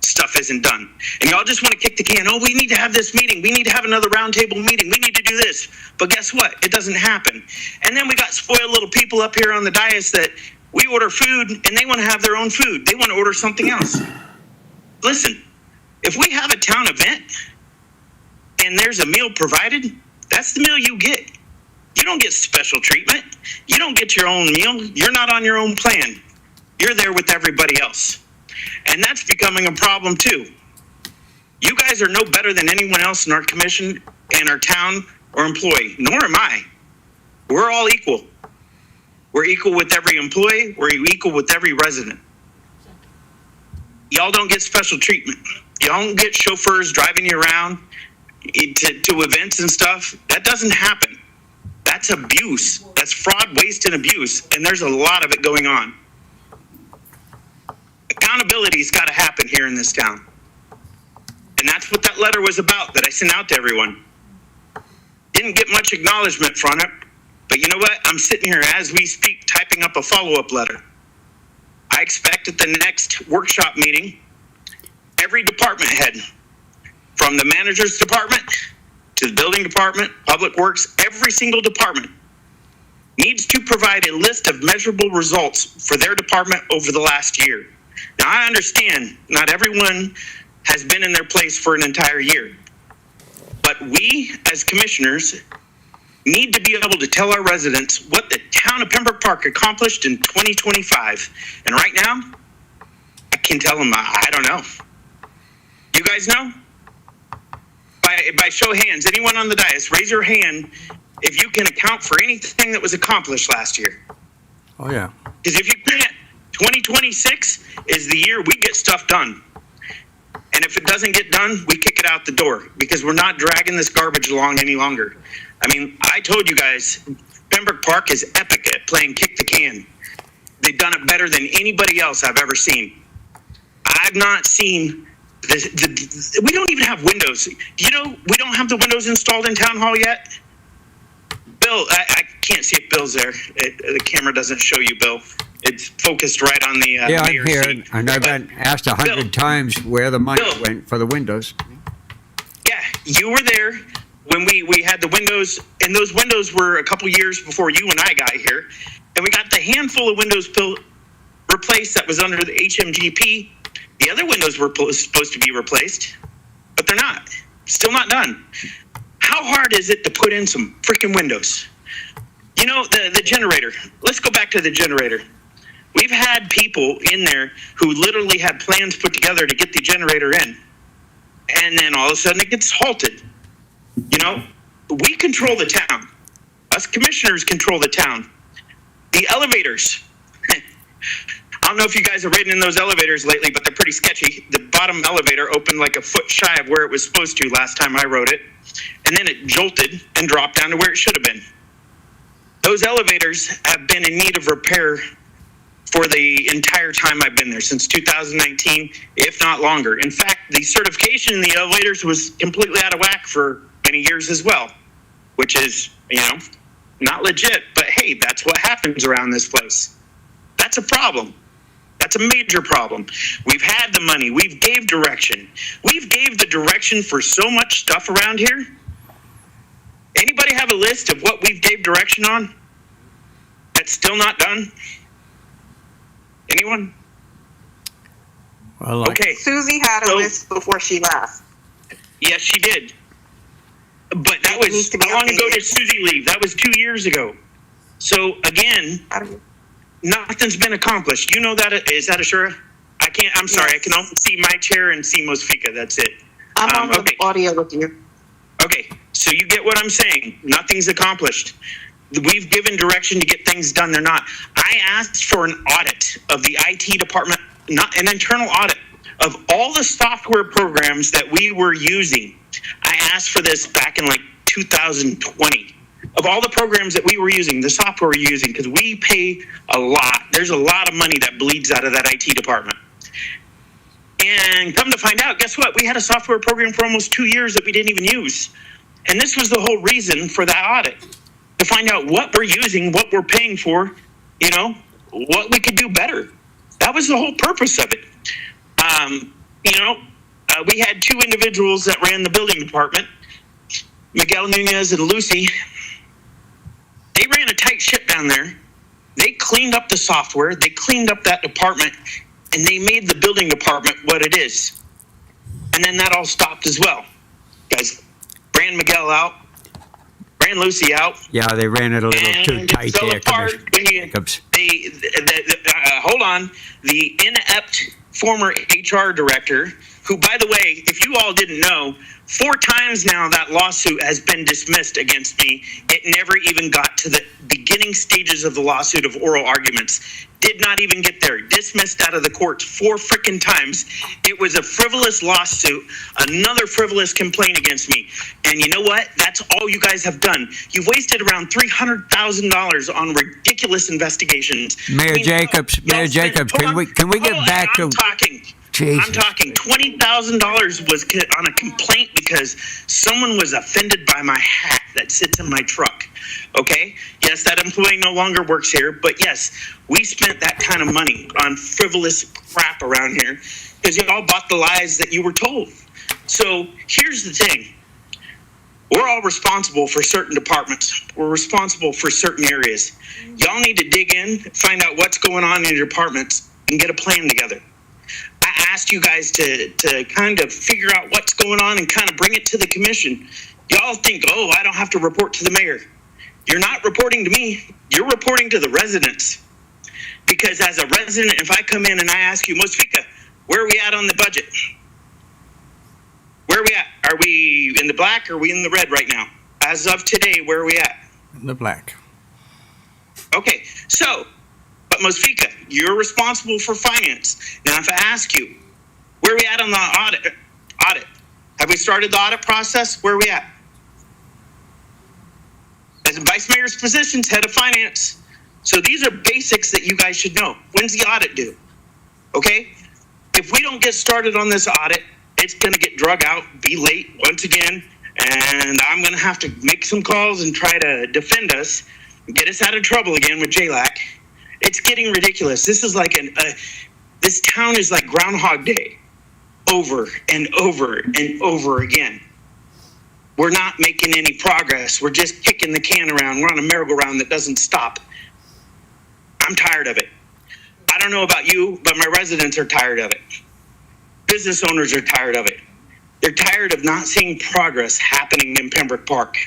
Stuff isn't done. And y'all just want to kick the can. Oh, we need to have this meeting. We need to have another roundtable meeting. We need to do this. But guess what? It doesn't happen. And then we got spoiled little people up here on the dais that we order food and they want to have their own food. They want to order something else. Listen, if we have a town event and there's a meal provided, that's the meal you get. You don't get special treatment. You don't get your own meal. You're not on your own plan. You're there with everybody else. And that's becoming a problem too. You guys are no better than anyone else in our commission, in our town, or employee, nor am I. We're all equal. We're equal with every employee. We're equal with every resident. Y'all don't get special treatment. Y'all don't get chauffeurs driving you around to events and stuff. That doesn't happen. That's abuse. That's fraud, waste, and abuse. And there's a lot of it going on. Accountability's got to happen here in this town. And that's what that letter was about that I sent out to everyone. Didn't get much acknowledgement from it. But you know what? I'm sitting here as we speak typing up a follow-up letter. I expect at the next workshop meeting, every department head, from the manager's department to the building department, public works, every single department needs to provide a list of measurable results for their department over the last year. Now, I understand not everyone has been in their place for an entire year, but we as commissioners need to be able to tell our residents what the town of Pembroke Park accomplished in 2025. And right now, I can tell them I don't know. You guys know? By show of hands, anyone on the dais, raise your hand if you can account for anything that was accomplished last year. Oh, yeah. Because if you can't, 2026 is the year we get stuff done. And if it doesn't get done, we kick it out the door because we're not dragging this garbage along any longer. I mean, I told you guys, Pembroke Park is epic at playing kick the can. They've done it better than anybody else I've ever seen. I've not seen we don't even have windows. You know, we don't have the windows installed in Town Hall yet. Bill, I can't see if Bill's there. The camera doesn't show you, Bill. It's focused right on the Yeah, I'm mayor's here, seat. and I've been asked 100 times where the money went for the windows. Yeah, you were there when we had the windows, and those windows were a couple years before you and I got here, and we got the handful of windows replaced that was under the HMGP. The other windows were supposed to be replaced, but they're not. Still not done. How hard is it to put in some freaking windows? You know, the generator. Let's go back to the generator. We've had people in there who literally had plans put together to get the generator in, and then all of a sudden it gets halted. You know, we control the town. Us commissioners control the town. The elevators. I don't know if you guys have ridden in those elevators lately, but they're pretty sketchy. The bottom elevator opened like a foot shy of where it was supposed to last time I rode it, and then it jolted and dropped down to where it should have been. Those elevators have been in need of repair for the entire time I've been there, since 2019, if not longer. In fact, the certification in the elevators was completely out of whack for many years as well, which is, you know, not legit, but hey, that's what happens around this place. That's a problem. That's a major problem. We've had the money. We've gave direction. We've gave the direction for so much stuff around here. Anybody have a list of what we've gave direction on that's still not done? Anyone? Well, okay. Susie had a list before she left. Yes, she did. But that was, how long ago did Susie leave? That was 2 years ago. So again, nothing's been accomplished. You know that, is that Ashura? I'm sorry, I can only see my chair and see Mosfika, that's it. I'm on the audio with you. Okay, so you get what I'm saying. Nothing's accomplished. we've given direction to get things done. They're not. I asked for an audit of the IT department, not an internal audit of all the software programs that we were using. I asked for this back in like 2020. Of all the programs that we were using, the software we're using, because we pay a lot. There's a lot of money that bleeds out of that IT department. And come to find out, guess what? We had a software program for almost 2 years that we didn't even use. And this was the whole reason for that audit, to find out what we're using, what we're paying for, you know, what we could do better. That was the whole purpose of it. We had two individuals that ran the building department, Miguel Nunez and Lucy. They ran a tight ship down there. They cleaned up the software. They cleaned up that department, and they made the building department what it is. And then that all stopped as well. Guys ran Miguel out, ran Lucy out. Yeah, they ran it a little too tight there, Commissioner Jacobs. Hold on. The inept former HR director, who, by the way, if you all didn't know, 4 times now that lawsuit has been dismissed against me. It never even got to the beginning stages of the lawsuit of oral arguments. Did not even get there. Dismissed out of the courts 4 freaking times. It was a frivolous lawsuit, another frivolous complaint against me. And you know what? That's all you guys have done. You've wasted around $300,000 on ridiculous investigations. Mayor Jacobs, can we get back to... I'm talking. Jesus. I'm talking $20,000 was on a complaint because someone was offended by my hat that sits in my truck. Okay? Yes, that employee no longer works here, but yes, we spent that kind of money on frivolous crap around here because you all bought the lies that you were told. So here's the thing. We're all responsible for certain departments. We're responsible for certain areas. Y'all need to dig in, find out what's going on in your departments, and get a plan together. I asked you guys to kind of figure out what's going on and kind of bring it to the commission. Y'all think, oh, I don't have to report to the mayor. You're not reporting to me. You're reporting to the residents. Because as a resident, if I come in and I ask you, Mosfika, where are we at on the budget? Where are we at? Are we in the black or are we in the red right now? As of today, where are we at? In the black. Okay, so, but Mosfika, you're responsible for finance. Now, if I ask you, where are we at on the audit? Have we started the audit process? Where are we at? As a vice mayor's positions, head of finance. So these are basics that you guys should know. When's the audit due? Okay? If we don't get started on this audit, it's going to get drug out, be late once again, and I'm going to have to make some calls and try to defend us, get us out of trouble again with JLAC. It's getting ridiculous. This is like this town is like Groundhog Day, over and over and over again. We're not making any progress. We're just kicking the can around. We're on a merry-go-round that doesn't stop. I'm tired of it. I don't know about you, but my residents are tired of it. Business owners are tired of it. They're tired of not seeing progress happening in Pembroke Park.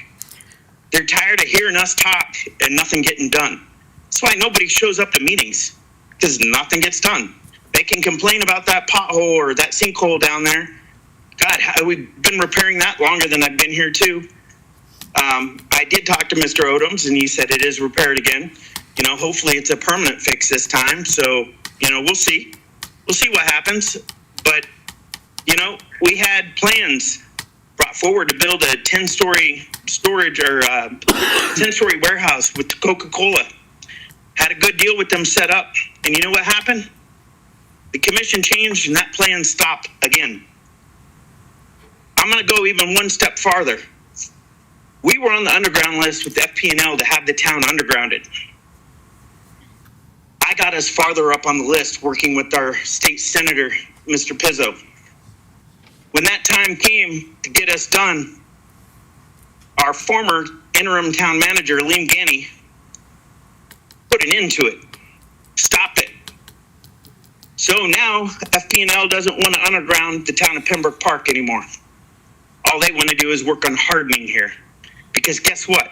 They're tired of hearing us talk and nothing getting done. That's why nobody shows up to meetings, because nothing gets done. They can complain about that pothole or that sinkhole down there. God, we've been repairing that longer than I've been here too. I did talk to Mr. Odoms, and he said it is repaired again. You know, hopefully it's a permanent fix this time. So, you know, we'll see. We'll see what happens. But, you know, we had plans brought forward to build a 10-story storage or 10-story warehouse with Coca-Cola. Had a good deal with them set up. And you know what happened? The commission changed and that plan stopped again. I'm going to go even one step farther. We were on the underground list with FP&L to have the town undergrounded. I got us farther up on the list working with our state senator, Mr. Pizzo. When that time came to get us done, our former interim town manager, Liam Ganny, put an end to it. Stop it. So now FP&L doesn't want to underground the town of Pembroke Park anymore. All they want to do is work on hardening here. Because guess what?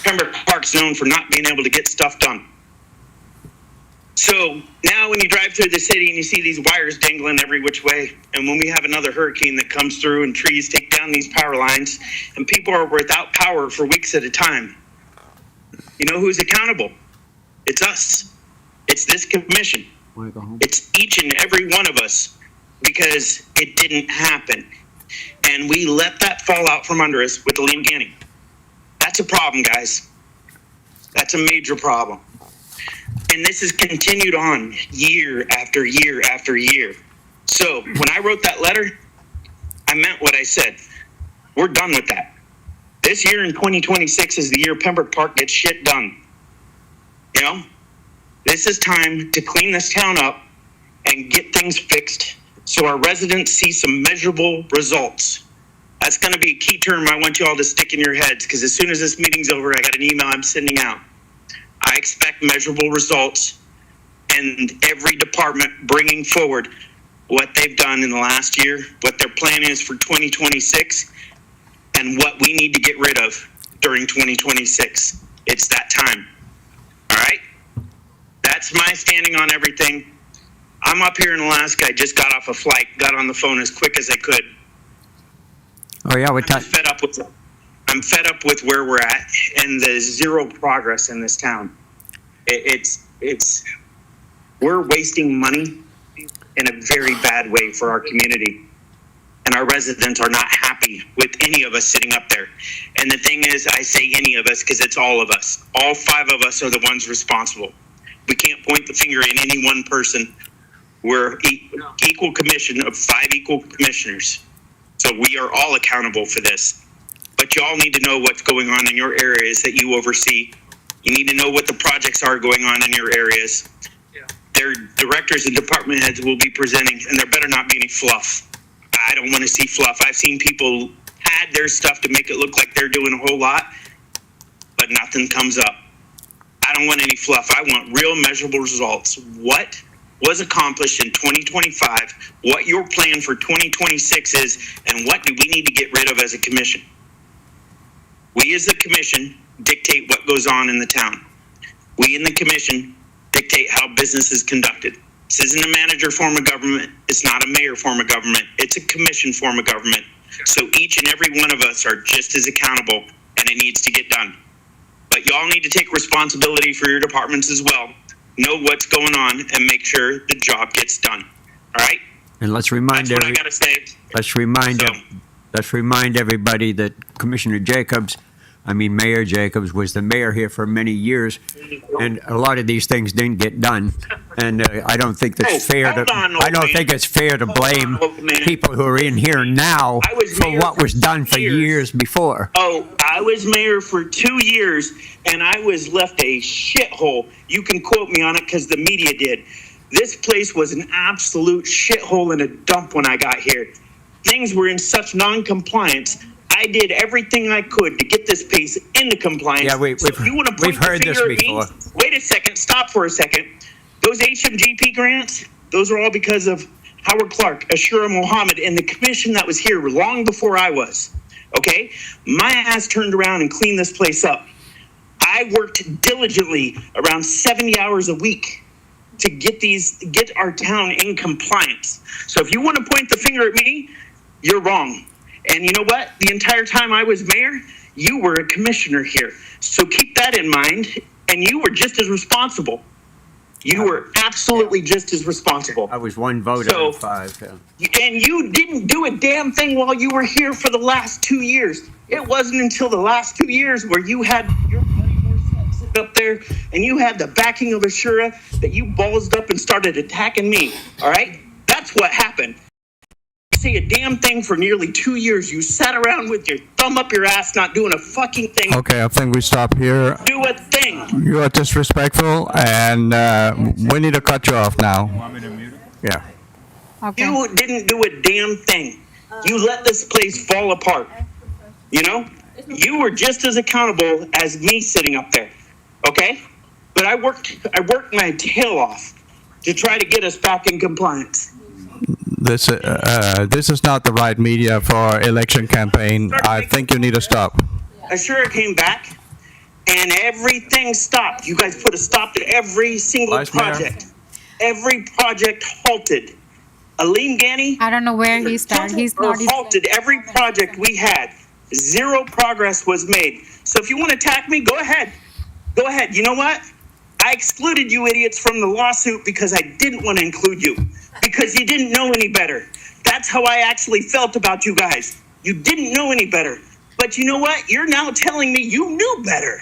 Pembroke Park's known for not being able to get stuff done. So now when you drive through the city and you see these wires dangling every which way, and when we have another hurricane that comes through and trees take down these power lines, and people are without power for weeks at a time, You know who's accountable? It's us. It's this commission. It's each and every one of us because it didn't happen. And we let that fall out from under us with the Liam Ganning. That's a problem, guys. That's a major problem. And this has continued on year after year after year. So when I wrote that letter, I meant what I said. We're done with that. This year in 2026 is the year Pembroke Park gets shit done. You know? This is time to clean this town up and get things fixed so our residents see some measurable results. That's going to be a key term I want you all to stick in your heads, because as soon as this meeting's over, I got an email I'm sending out. I expect measurable results and every department bringing forward what they've done in the last year, what their plan is for 2026, and what we need to get rid of during 2026. It's that time. All right? That's my standing on everything. I'm up here in Alaska. I just got off a flight, got on the phone as quick as I could. Oh yeah, I'm fed up with where we're at and the zero progress in this town. We're wasting money in a very bad way for our community. And our residents are not happy with any of us sitting up there. And the thing is, I say any of us because it's all of us. All 5 of us are the ones responsible. We can't point the finger at any one person. We're equal commission of 5 equal commissioners. So we are all accountable for this. But you all need to know what's going on in your areas that you oversee. You need to know what the projects are going on in your areas. Their directors and department heads will be presenting, and there better not be any fluff. I don't want to see fluff. I've seen people add their stuff to make it look like they're doing a whole lot, but nothing comes up. I don't want any fluff. I want real measurable results. What was accomplished in 2025, what your plan for 2026 is, and what do we need to get rid of as a commission? We as a commission dictate what goes on in the town. We in the commission dictate how business is conducted. This isn't a manager form of government. It's not a mayor form of government. It's a commission form of government. So each and every one of us are just as accountable, and it needs to get done. But y'all need to take responsibility for your departments as well. Know what's going on and make sure the job gets done. All right? And let's remind That's what I gotta say. Let's remind everybody that Mayor Jacobs was the mayor here for many years, and a lot of these things didn't get done. And I don't think that's fair to blame people who are in here now for what was done for years before. Oh, I was mayor for 2 years, and I was left a shithole. You can quote me on it because the media did. This place was an absolute shithole and a dump when I got here. Things were in such non-compliance. I did everything I could to get this place into compliance. Yeah, we've heard this before. Wait a second. Stop for a second. Those HMGP grants, those are all because of Howard Clark, Ashura Mohammed, and the commission that was here long before I was. Okay? My ass turned around and cleaned this place up. I worked diligently around 70 hours a week to get our town in compliance. So if you want to point the finger at me, you're wrong. And you know what? The entire time I was mayor, you were a commissioner here. So keep that in mind, and you were just as responsible. You were absolutely just as responsible. I was 1 vote out of 5. Yeah. And you didn't do a damn thing while you were here for the last 2 years. It wasn't until the last 2 years where you had your buddy sitting up there and you had the backing of Ashura that you ballsed up and started attacking me. All right? That's what happened. Say a damn thing for nearly 2 years. You sat around with your thumb up your ass, not doing a fucking thing. Okay, I think we stop here. Do a thing. You are disrespectful, and we need to cut you off now. Yeah. Okay. You didn't do a damn thing. You let this place fall apart. You know? You were just as accountable as me sitting up there. Okay? But I worked my tail off to try to get us back in compliance. This is not the right media for election campaign. I think you need to stop. Ashura came back, and everything stopped. You guys put a stop to every single project. Every project halted. Aleem Ganny. I don't know where he started. He's not halted every project we had. Zero progress was made. So if you want to attack me, go ahead. Go ahead. You know what? I excluded you idiots from the lawsuit because I didn't want to include you, because you didn't know any better. That's how I actually felt about you guys. You didn't know any better. But you know what? You're now telling me you knew better.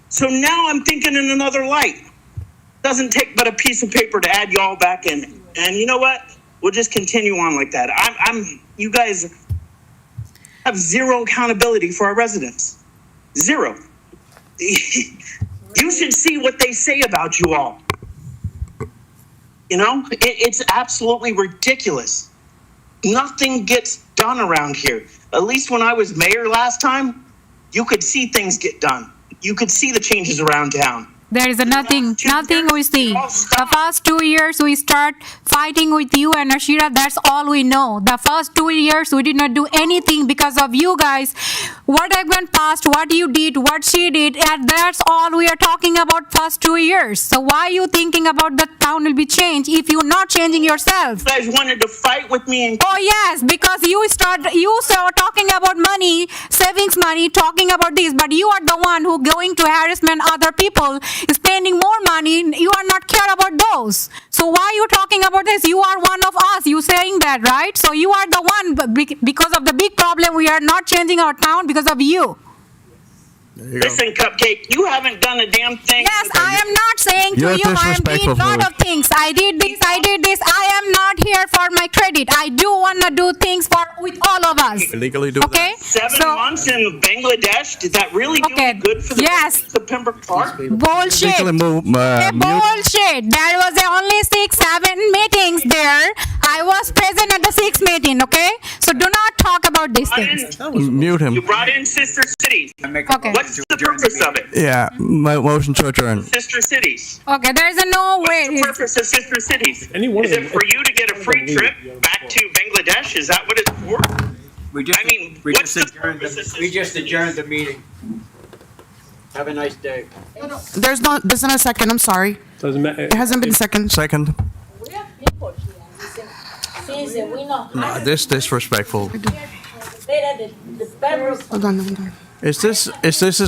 So now I'm thinking in another light. Doesn't take but a piece of paper to add y'all back in. And you know what? We'll just continue on like that. You guys have zero accountability for our residents. Zero. You should see what they say about you all. You know, it's absolutely ridiculous. Nothing gets done around here. At least when I was mayor last time, you could see things get done. You could see the changes around town. There is nothing we see. The first 2 years we start fighting with you and Ashira, that's all we know. The first 2 years we did not do anything because of you guys. What I went past, what you did, what she did, and that's all we are talking about first 2 years. So why are you thinking about the town will be changed if you're not changing yourself? You guys wanted to fight with me. Oh yes, because you start talking about money, savings money, talking about this, but you are the one who going to harassment other people, spending more money. You are not care about those. So why are you talking about this? You are one of us. You saying that, right? So you are the one, because of the big problem, we are not changing our town because of you. Listen, Cupcake, you haven't done a damn thing. Yes, I am not saying to you, I am doing a lot of things. I did this. I am not here for my credit. I do want to do things with all of us. Legally do okay? that. 7 months in Bangladesh, did that really do any good for the residents of Pembroke Park? Bullshit. Bullshit. There was only 6-7 meetings there. I was present at the 6th meeting, okay? So do not talk about these things. Mute him. You brought in sister cities. Okay. What's the purpose of it? Yeah, motion to adjourn. Sister cities. Okay, there is no way. What's the purpose of sister cities? Is it for you to get a free trip back to Bangladesh? Is that what it's for? We just adjourned the meeting. Have a nice day. There's not a second, I'm sorry. Doesn't matter. It hasn't been second. Second. No, this disrespectful. Hold on. Is this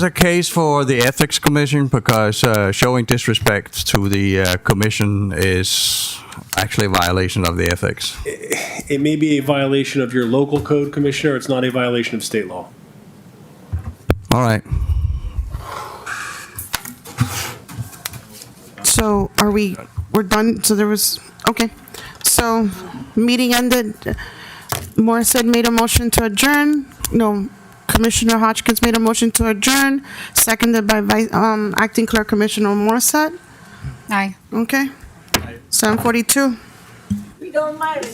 a case for the Ethics Commission? Because showing disrespect to the commission is actually a violation of the ethics. It may be a violation of your local code, Commissioner. It's not a violation of state law. All right. So we're done? So there was, okay. So meeting ended. Morissette made a motion to adjourn. No, Commissioner Hodgkins made a motion to adjourn, seconded by Acting Clerk Commissioner Morissette. Aye. Okay. 7:42. We don't mind.